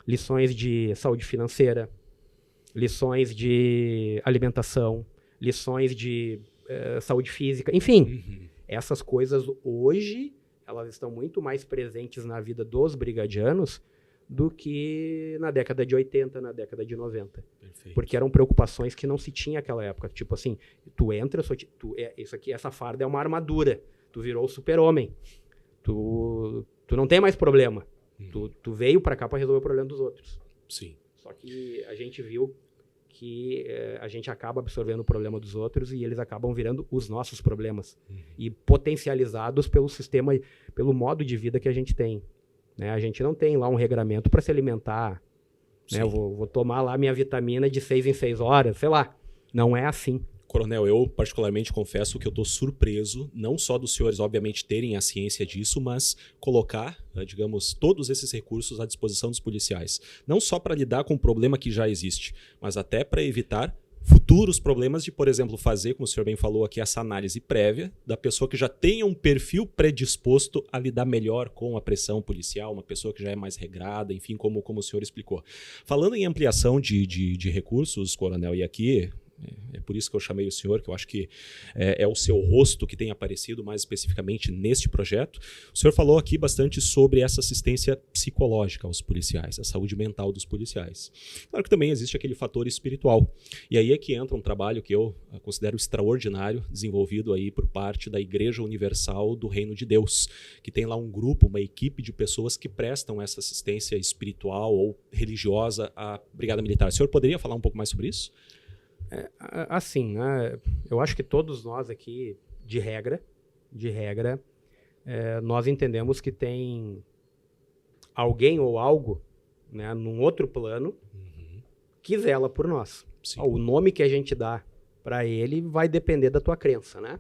S2: lições de saúde financeira, lições de alimentação, lições de saúde física, enfim. Essas coisas hoje, elas estão muito mais presentes na vida dos brigadianos do que na década de 80, na década de 90.
S1: Perfeito.
S2: Porque eram preocupações que não se tinha naquela época. Tipo assim, tu entra, isso aqui, essa farda é uma armadura. Tu virou o super-homem. Tu não tem mais problema. Tu veio pra cá pra resolver o problema dos outros.
S1: Sim.
S2: Só que a gente viu que a gente acaba absorvendo o problema dos outros e eles acabam virando os nossos problemas. E potencializados pelo sistema, pelo modo de vida que a gente tem. Né? A gente não tem lá um regramento para se alimentar. Né? Eu vou tomar lá minha vitamina de 6 em 6 horas, sei lá. Não é assim.
S1: Coronel, eu particularmente confesso que eu estou surpreso, não só dos senhores, obviamente, terem a ciência disso, mas colocar, digamos, todos esses recursos à disposição dos policiais. Não só para lidar com o problema que já existe, mas até para evitar futuros problemas de, por exemplo, fazer, como o senhor bem falou aqui, essa análise prévia da pessoa que já tenha um perfil predisposto a lidar melhor com a pressão policial, uma pessoa que já é mais regrada, enfim, como o senhor explicou. Falando em ampliação de recursos, Coronel, e aqui... É por isso que eu chamei o senhor, que eu acho que é o seu rosto que tem aparecido mais especificamente neste projeto. O senhor falou aqui bastante sobre essa assistência psicológica aos policiais, a saúde mental dos policiais. Claro que também existe aquele fator espiritual. E aí é que entra um trabalho que eu considero extraordinário, desenvolvido aí por parte da Igreja Universal do Reino de Deus, que tem lá um grupo, uma equipe de pessoas que prestam essa assistência espiritual ou religiosa à Brigada Militar. O senhor poderia falar um pouco mais sobre isso?
S2: Assim, né, eu acho que todos nós aqui, de regra, nós entendemos que tem alguém ou algo, né, num outro plano que zela por nós. O nome que a gente dá para ele vai depender da tua crença, né?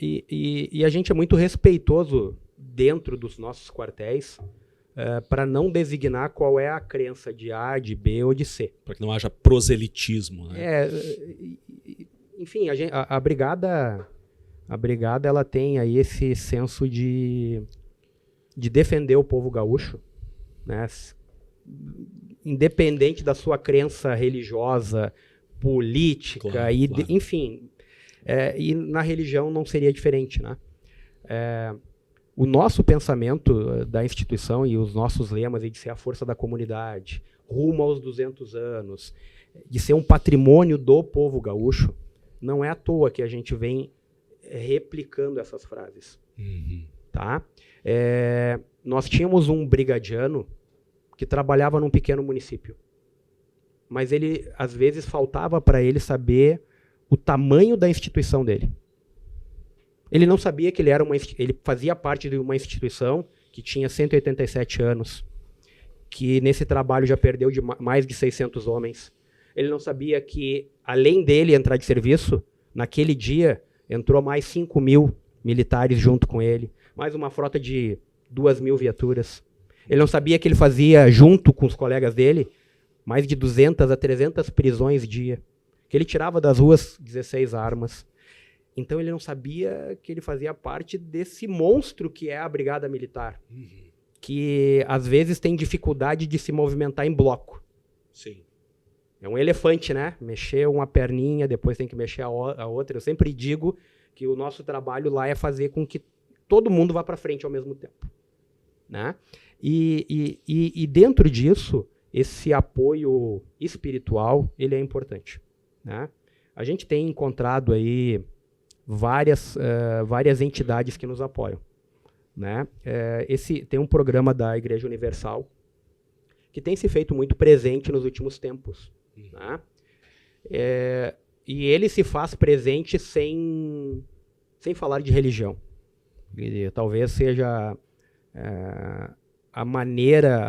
S2: E a gente é muito respeitoso dentro dos nossos quartéis, para não designar qual é a crença de A, de B ou de C.
S1: Para que não haja proselitismo. Né?
S2: Enfim, a brigada ela tem aí esse senso de defender o povo gaúcho, né? Independente da sua crença religiosa, política, claro. Enfim. E na religião não seria diferente, né? O nosso pensamento da instituição e os nossos lemas de ser a força da comunidade, rumo aos 200 anos, de ser um patrimônio do povo gaúcho, não é à toa que a gente vem replicando essas frases. Tá? Nós tínhamos um brigadiano que trabalhava num pequeno município, mas ele, às vezes, faltava para ele saber o tamanho da instituição dele. Ele não sabia que ele fazia parte de uma instituição que tinha 187 anos, que nesse trabalho já perdeu mais de 600 homens. Ele não sabia que, além dele entrar de serviço, naquele dia entrou mais 5.000 militares junto com ele, mais uma frota de 2.000 viaturas. Ele não sabia que ele fazia, junto com os colegas dele, mais de 200 a 300 prisões dia. Que ele tirava das ruas 16 armas. Então ele não sabia que ele fazia parte desse monstro que é a Brigada Militar. Que às vezes tem dificuldade de se movimentar em bloco.
S1: Sim.
S2: É um elefante, né? Mexer uma perninha, depois tem que mexer a outra. Eu sempre digo que o nosso trabalho lá é fazer com que todo mundo vá para frente ao mesmo tempo. Né? E dentro disso, esse apoio espiritual, ele é importante. Né? A gente tem encontrado aí várias entidades que nos apoiam. Né? Tem um programa da Igreja Universal que tem se feito muito presente nos últimos tempos. Né? E ele se faz presente sem falar de religião. E talvez seja a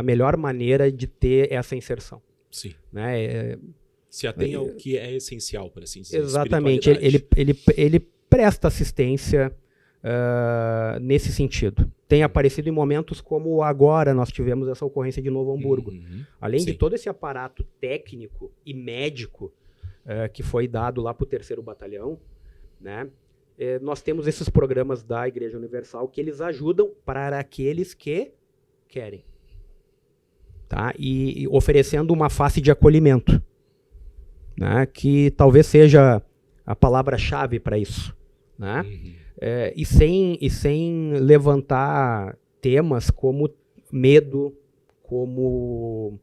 S2: melhor maneira de ter essa inserção.
S1: Sim.
S2: Né?
S1: Se atém ao que é essencial, para assim dizer.
S2: Exatamente. Ele presta assistência nesse sentido. Tem aparecido em momentos como agora nós tivemos essa ocorrência de Novo Hamburgo. Além de todo esse aparato técnico e médico que foi dado lá para o 3º Batalhão, né? Nós temos esses programas da Igreja Universal que eles ajudam para aqueles que querem. Tá? E oferecendo uma face de acolhimento, né? Que talvez seja a palavra-chave para isso. Né? E sem levantar temas como medo, como...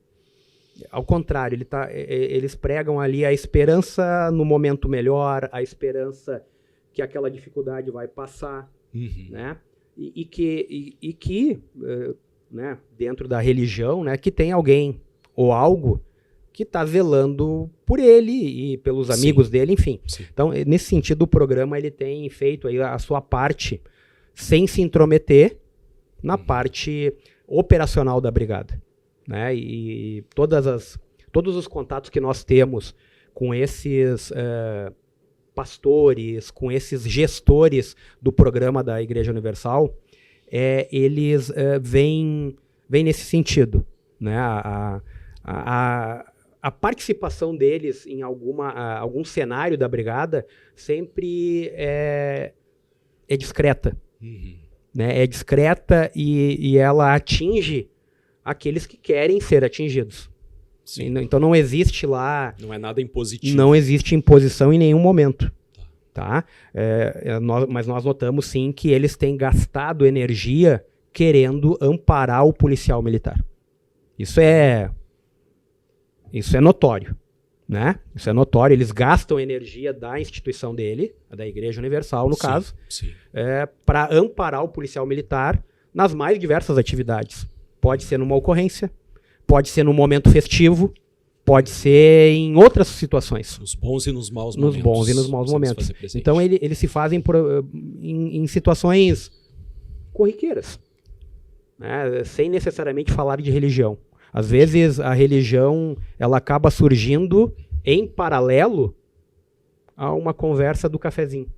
S2: Ao contrário, eles pregam ali a esperança no momento melhor, a esperança que aquela dificuldade vai passar, né? E que né, dentro da religião, né, que tem alguém ou algo que está zelando por ele e pelos amigos dele, enfim. Sim. Então, nesse sentido, o programa ele tem feito aí a sua parte sem se intrometer na parte operacional da brigada. Né? E todos os contatos que nós temos com esses pastores, com esses gestores do programa da Igreja Universal, eles vêm nesse sentido. Né? A participação deles em algum cenário da brigada sempre é discreta. Né? É discreta e ela atinge aqueles que querem ser atingidos. Sim. Então não existe lá...
S1: Não é nada impositivo.
S2: Não existe imposição em nenhum momento. Tá? Mas nós notamos sim que eles têm gastado energia querendo amparar o policial militar. Isso é notório. Né? Isso é notório. Eles gastam energia da instituição dele, da Igreja Universal, no caso, para amparar o policial militar nas mais diversas atividades. Pode ser numa ocorrência, pode ser num momento festivo, pode ser em outras situações.
S1: Nos bons e nos maus momentos.
S2: Nos bons e nos maus momentos. Então, eles se fazem em situações corriqueiras, né? Sem necessariamente falar de religião. Às vezes, a religião ela acaba surgindo em paralelo a uma conversa do cafezinho.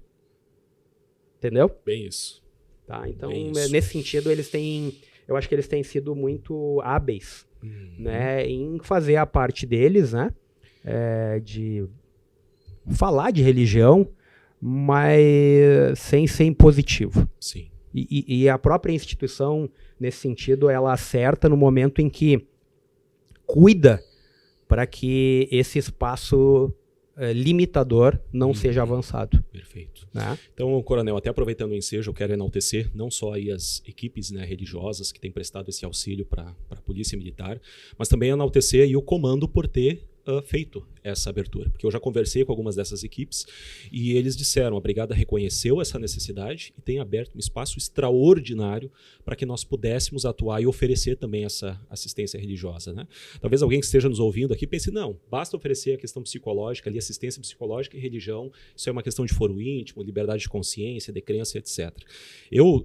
S2: Entendeu?
S1: Bem isso.
S2: Tá? Então, nesse sentido, eu acho que eles têm sido muito hábeis, né, em fazer a parte deles, né, de falar de religião, mas sem ser impositivo.
S1: Sim.
S2: E a própria instituição, nesse sentido, ela acerta no momento em que cuida para que esse espaço limitador não seja avançado.
S1: Perfeito.
S2: Né?
S1: Então, Coronel, até aproveitando o ensejo, eu quero enaltecer não só aí as equipes, né, religiosas que têm prestado esse auxílio para a Polícia Militar, mas também enaltecer aí o comando por ter feito essa abertura, porque eu já conversei com algumas dessas equipes e eles disseram, a Brigada reconheceu essa necessidade e tem aberto um espaço extraordinário para que nós pudéssemos atuar e oferecer também essa assistência religiosa. Né? Talvez alguém que esteja nos ouvindo aqui pense, não, basta oferecer a questão psicológica, ali, assistência psicológica e religião, isso é uma questão de foro íntimo, liberdade de consciência, de crença, etc. Eu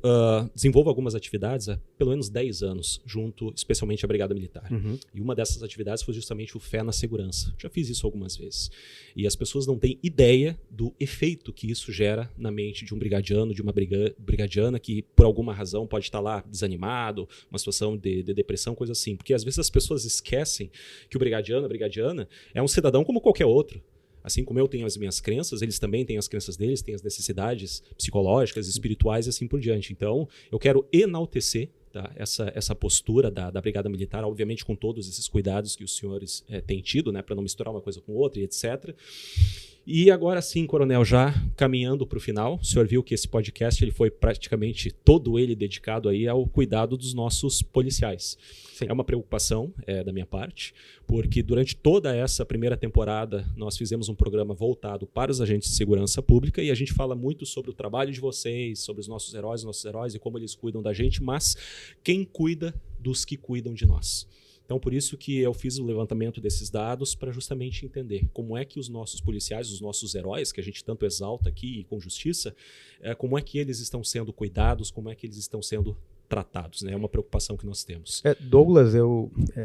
S1: desenvolvo algumas atividades há pelo menos 10 anos, junto especialmente à Brigada Militar. E uma dessas atividades foi justamente o Fé na Segurança. Já fiz isso algumas vezes. E as pessoas não têm ideia do efeito que isso gera na mente de um brigadiano, de uma brigadiana que, por alguma razão, pode estar lá desanimado, uma situação de depressão, coisa assim. Porque às vezes as pessoas esquecem que o brigadiano, a brigadiana, é um cidadão como qualquer outro. Assim como eu tenho as minhas crenças, eles também têm as crenças deles, têm as necessidades psicológicas, espirituais e assim por diante. Então, eu quero enaltecer, tá, essa postura da Brigada Militar, obviamente com todos esses cuidados que os senhores têm tido, né, para não misturar uma coisa com outra e etc. E agora sim, Coronel, já caminhando para o final, o senhor viu que esse podcast ele foi praticamente todo ele dedicado aí ao cuidado dos nossos policiais. Sim. É uma preocupação da minha parte, porque durante toda essa primeira temporada nós fizemos um programa voltado para os agentes de segurança pública e a gente fala muito sobre o trabalho de vocês, sobre os nossos heróis e como eles cuidam da gente, mas quem cuida dos que cuidam de nós? Então, por isso que eu fiz o levantamento desses dados para justamente entender como é que os nossos policiais, os nossos heróis, que a gente tanto exalta aqui com justiça, como é que eles estão sendo cuidados, como é que eles estão sendo tratados, né? É uma preocupação que nós temos.
S2: Douglas,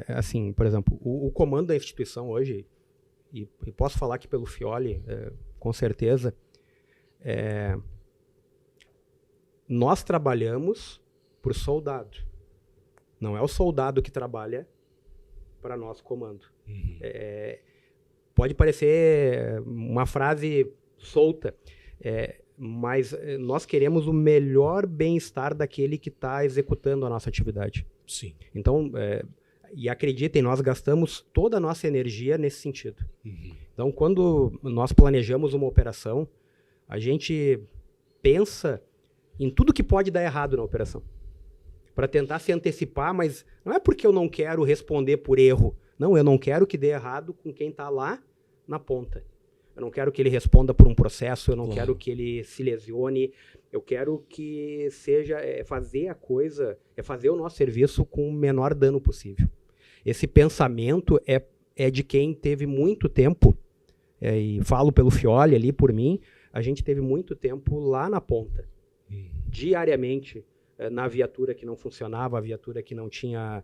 S2: assim, por exemplo, o comando da instituição hoje, e posso falar aqui pelo Fioli, com certeza, nós trabalhamos por soldado. Não é o soldado que trabalha para nosso comando. Uhum. Pode parecer uma frase solta, mas nós queremos o melhor bem-estar daquele que está executando a nossa atividade.
S1: Sim.
S2: Então, e acreditem, nós gastamos toda a nossa energia nesse sentido. Uhum. Então, quando nós planejamos uma operação, a gente pensa em tudo que pode dar errado na operação, para tentar se antecipar, mas não é porque eu não quero responder por erro. Não, eu não quero que dê errado com quem está lá na ponta. Eu não quero que ele responda por um processo, eu não quero que ele se lesione. Eu quero que seja fazer a coisa, fazer o nosso serviço com o menor dano possível. Esse pensamento é de quem teve muito tempo, e falo pelo Fioli ali, por mim, a gente teve muito tempo lá na ponta, diariamente, na viatura que não funcionava, a viatura que não tinha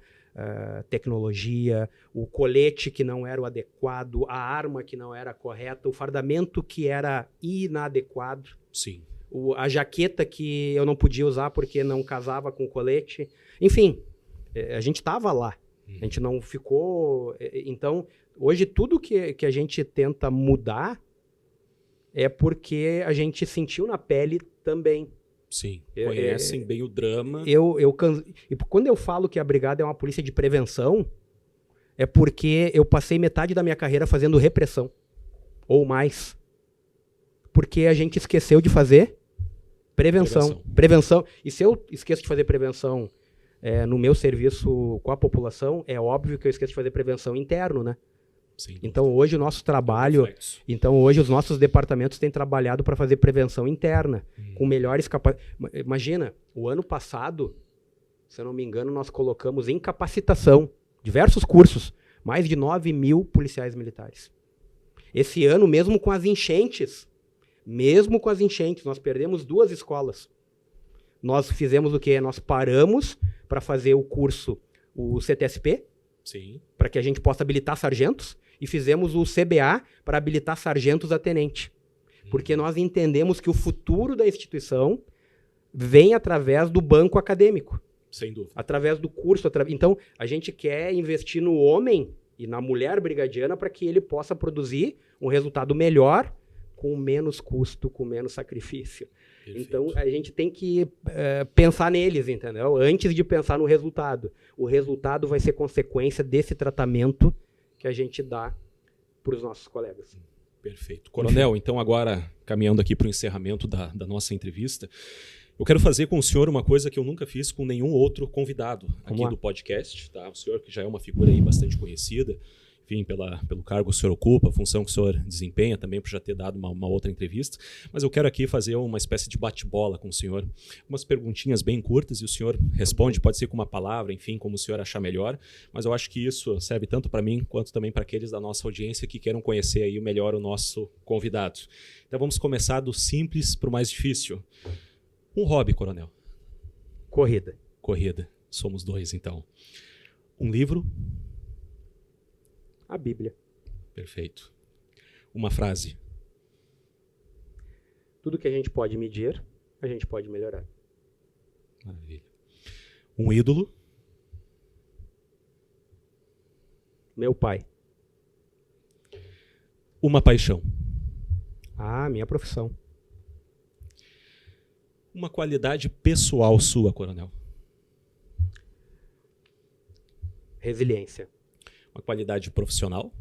S2: tecnologia, o colete que não era o adequado, a arma que não era correta, o fardamento que era inadequado.
S1: Sim.
S2: A jaqueta que eu não podia usar porque não casava com o colete. Enfim, a gente estava lá. A gente não ficou... Então, hoje tudo que a gente tenta mudar é porque a gente sentiu na pele também.
S1: Sim, conhecem bem o drama.
S2: E quando eu falo que a Brigada é uma polícia de prevenção, é porque eu passei metade da minha carreira fazendo repressão, ou mais. Porque a gente esqueceu de fazer prevenção. E se eu esqueço de fazer prevenção no meu serviço com a população, é óbvio que eu esqueço de fazer prevenção interno, né?
S1: Sim,
S2: então hoje o nosso trabalho, hoje os nossos departamentos têm trabalhado para fazer prevenção interna, com melhores capacidades. Imagina, o ano passado, se eu não me engano, nós colocamos em capacitação, diversos cursos, mais de 9 mil policiais militares. Esse ano, mesmo com as enchentes, nós perdemos 2 escolas. Nós fizemos o quê? Nós paramos para fazer o curso, o CTSP, para que a gente possa habilitar sargentos, e fizemos o CBA para habilitar sargentos a tenente. Porque nós entendemos que o futuro da instituição vem através do banco acadêmico.
S1: Sem dúvida.
S2: Através do curso. Então, a gente quer investir no homem e na mulher brigadiana para que ele possa produzir um resultado melhor, com menos custo, com menos sacrifício. Perfeito. Então, a gente tem que pensar neles, entendeu? Antes de pensar no resultado. O resultado vai ser consequência desse tratamento que a gente dá para os nossos colegas.
S1: Perfeito. Coronel, então agora, caminhando aqui para o encerramento da nossa entrevista, eu quero fazer com o senhor uma coisa que eu nunca fiz com nenhum outro convidado aqui do podcast. Tá? O senhor que já é uma figura aí bastante conhecida, enfim, pelo cargo que o senhor ocupa, a função que o senhor desempenha, também por já ter dado uma outra entrevista. Mas eu quero aqui fazer uma espécie de bate-bola com o senhor. Umas perguntinhas bem curtas e o senhor responde, pode ser com uma palavra, enfim, como o senhor achar melhor. Mas eu acho que isso serve tanto para mim quanto também para aqueles da nossa audiência que queiram conhecer aí melhor o nosso convidado. Então vamos começar do simples para o mais difícil. Um hobby, Coronel?
S2: Corrida.
S1: Corrida. Somos 2, então. Um livro?
S2: A Bíblia.
S1: Perfeito. Uma frase.
S2: Tudo que a gente pode medir, a gente pode melhorar.
S1: Maravilha. Um ídolo.
S2: Meu pai.
S1: Uma paixão.
S2: Minha profissão.
S1: Uma qualidade pessoal sua, coronel.
S2: Resiliência.
S1: Uma qualidade profissional.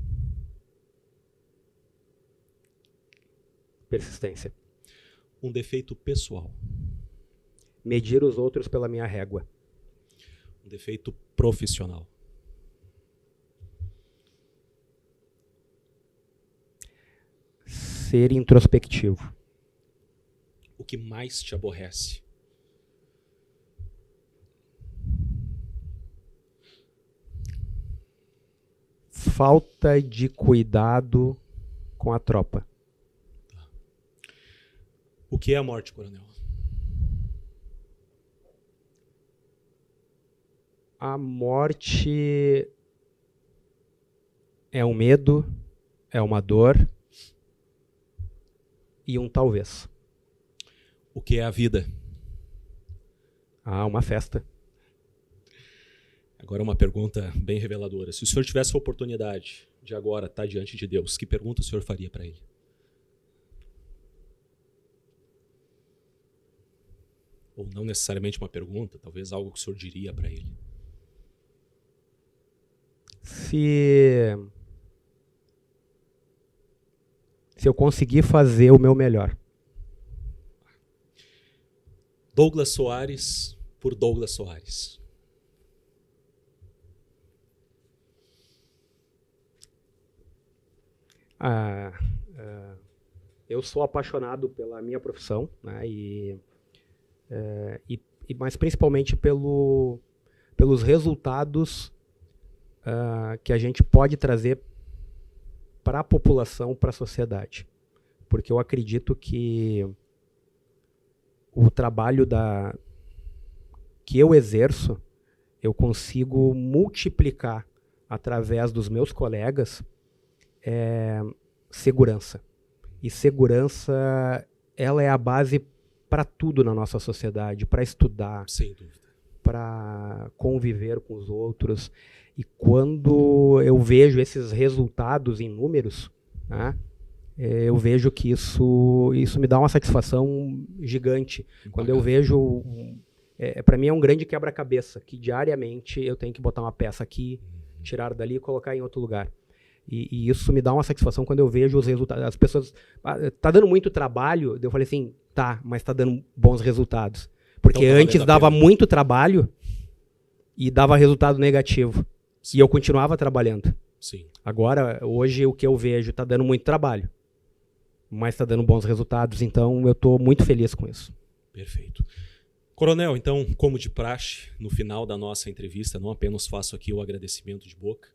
S2: Persistência.
S1: Um defeito pessoal.
S2: Medir os outros pela minha régua.
S1: Um defeito profissional.
S2: Ser introspectivo.
S1: O que mais te aborrece?
S2: Falta de cuidado com a tropa.
S1: O que é a morte, coronel?
S2: A morte é um medo, é uma dor e um talvez.
S1: O que é a vida?
S2: Uma festa.
S1: Agora uma pergunta bem reveladora. Se o senhor tivesse a oportunidade de agora estar diante de Deus, que pergunta o senhor faria para ele? Ou não necessariamente uma pergunta, talvez algo que o senhor diria para ele.
S2: Se eu conseguir fazer o meu melhor.
S1: Douglas Soares por Douglas Soares.
S2: Eu sou apaixonado pela minha profissão, né, mas principalmente pelos resultados que a gente pode trazer para a população, para a sociedade. Porque eu acredito que o trabalho que eu exerço, eu consigo multiplicar através dos meus colegas segurança. E segurança, ela é a base para tudo na nossa sociedade, para estudar,
S1: sem dúvida,
S2: para conviver com os outros. E quando eu vejo esses resultados em números, né, eu vejo que isso me dá uma satisfação gigante.
S1: Bacana.
S2: Quando eu vejo, para mim é um grande quebra-cabeça, que diariamente eu tenho que botar uma peça aqui, tirar dali e colocar em outro lugar. E isso me dá uma satisfação quando eu vejo os resultados. As pessoas, tá dando muito trabalho, eu falei assim, mas tá dando bons resultados. Porque então, antes dava muito trabalho e dava resultado negativo. Sim. E eu continuava trabalhando.
S1: Sim.
S2: Agora, hoje, o que eu vejo tá dando muito trabalho, mas tá dando bons resultados, então eu tô muito feliz com isso.
S1: Perfeito. Coronel, então, como de praxe, no final da nossa entrevista, não apenas faço aqui o agradecimento de boca,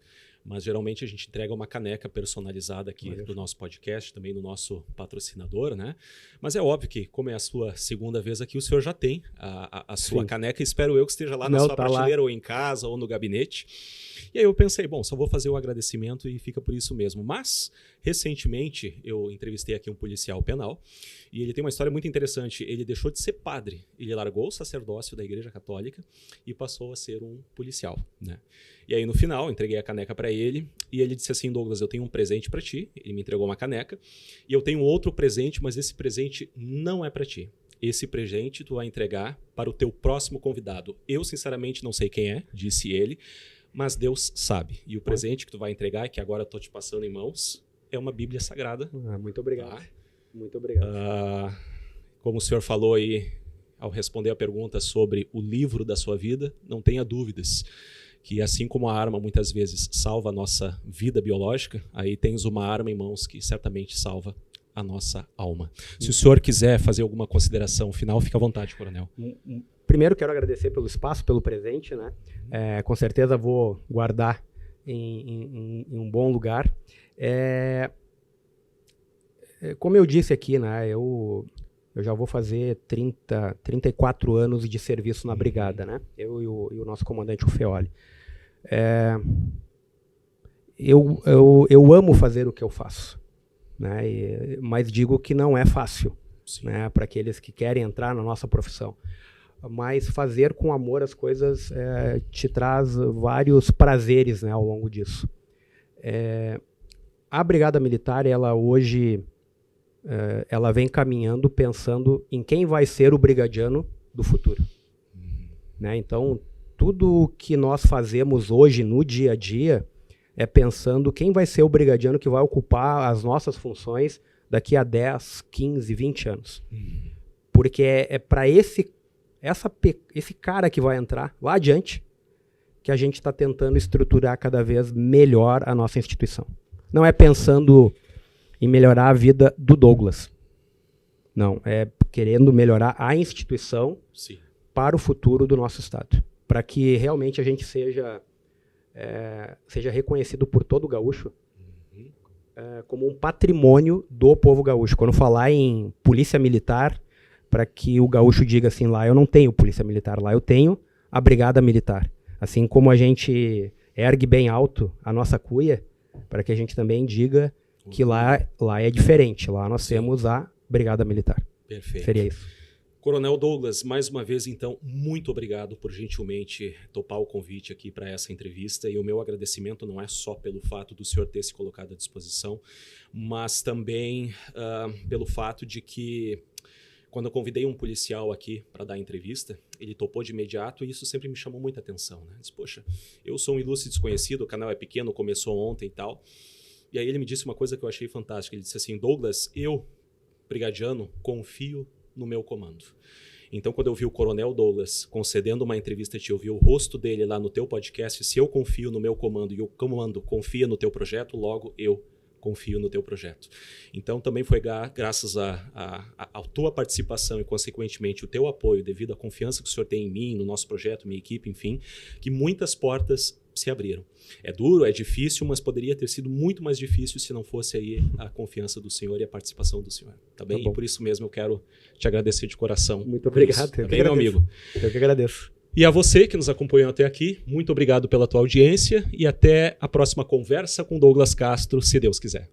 S1: mas geralmente a gente entrega uma caneca personalizada aqui do nosso podcast, também do nosso patrocinador, né? Mas é óbvio que, como é a sua segunda vez aqui, o senhor já tem a sua caneca. Espero eu que esteja lá na sua prateleira, ou em casa, ou no gabinete. E aí eu pensei, bom, só vou fazer o agradecimento e fica por isso mesmo. Mas, recentemente, eu entrevistei aqui um policial penal e ele tem uma história muito interessante. Ele deixou de ser padre, ele largou o sacerdócio da Igreja Católica e passou a ser um policial, né? E aí, no final, entreguei a caneca para ele e ele disse assim, Douglas, eu tenho um presente para ti. Ele me entregou uma caneca e eu tenho outro presente, mas esse presente não é para ti. Esse presente tu vai entregar para o teu próximo convidado. Eu, sinceramente, não sei quem é, disse ele, mas Deus sabe. E o presente que tu vai entregar, que agora eu estou te passando em mãos, é uma Bíblia Sagrada.
S2: Muito obrigado. Tá? Muito obrigado.
S1: Como o senhor falou aí, ao responder a pergunta sobre o livro da sua vida, não tenha dúvidas que assim como a arma muitas vezes salva a nossa vida biológica, aí tens uma arma em mãos que certamente salva a nossa alma. Se o senhor quiser fazer alguma consideração final, fica à vontade, coronel.
S2: Primeiro, quero agradecer pelo espaço, pelo presente, né? Com certeza vou guardar em um bom lugar. Como eu disse aqui, né? Eu já vou fazer 34 anos de serviço na brigada, né? Eu e o nosso comandante, o Feoli. Eu amo fazer o que eu faço. né? Mas digo que não é fácil, né? Para aqueles que querem entrar na nossa profissão. Mas fazer com amor as coisas te traz vários prazeres, né, ao longo disso. A Brigada Militar, ela hoje, ela vem caminhando pensando em quem vai ser o brigadiano do futuro. Né? Então, tudo que nós fazemos hoje no dia a dia é pensando quem vai ser o brigadiano que vai ocupar as nossas funções daqui a 10, 15, 20 anos. Porque é para esse cara que vai entrar lá adiante que a gente está tentando estruturar cada vez melhor a nossa instituição. Não é pensando em melhorar a vida do Douglas. Não, é querendo melhorar a instituição para o futuro do nosso Estado. Para que realmente a gente seja reconhecido por todo o gaúcho como um patrimônio do povo gaúcho. Quando falar em polícia militar, para que o gaúcho diga assim, lá eu não tenho polícia militar, lá eu tenho a Brigada Militar. Assim como a gente ergue bem alto a nossa cuia, para que a gente também diga que lá é diferente, lá nós temos a Brigada Militar.
S1: Perfeito.
S2: Seria isso.
S1: Coronel Douglas, mais uma vez, então, muito obrigado por gentilmente topar o convite aqui para essa entrevista, e o meu agradecimento não é só pelo fato do senhor ter se colocado à disposição, mas também pelo fato de que quando eu convidei um policial aqui para dar a entrevista, ele topou de imediato e isso sempre me chamou muita atenção. Né? Disse, poxa, eu sou um ilustre desconhecido, o canal é pequeno, começou ontem e tal. E aí ele me disse uma coisa que eu achei fantástica. Ele disse assim, Douglas, eu, brigadiano, confio no meu comando. Então, quando eu vi o Coronel Douglas concedendo uma entrevista a ti, eu vi o rosto dele lá no teu podcast, se eu confio no meu comando e o comando confia no teu projeto, logo eu confio no teu projeto. Então, também foi graças à tua participação e, consequentemente, o teu apoio, devido à confiança que o senhor tem em mim, no nosso projeto, minha equipe, enfim, que muitas portas se abriram. É duro, é difícil, mas poderia ter sido muito mais difícil se não fosse aí a confiança do senhor e a participação do senhor. Tá bem? Tá, e por isso mesmo eu quero te agradecer de coração.
S2: Muito obrigado.
S1: Tá bem, meu amigo?
S2: Eu que agradeço.
S1: E a você que nos acompanhou até aqui, muito obrigado pela tua audiência e até a próxima conversa com Douglas Castro, se Deus quiser.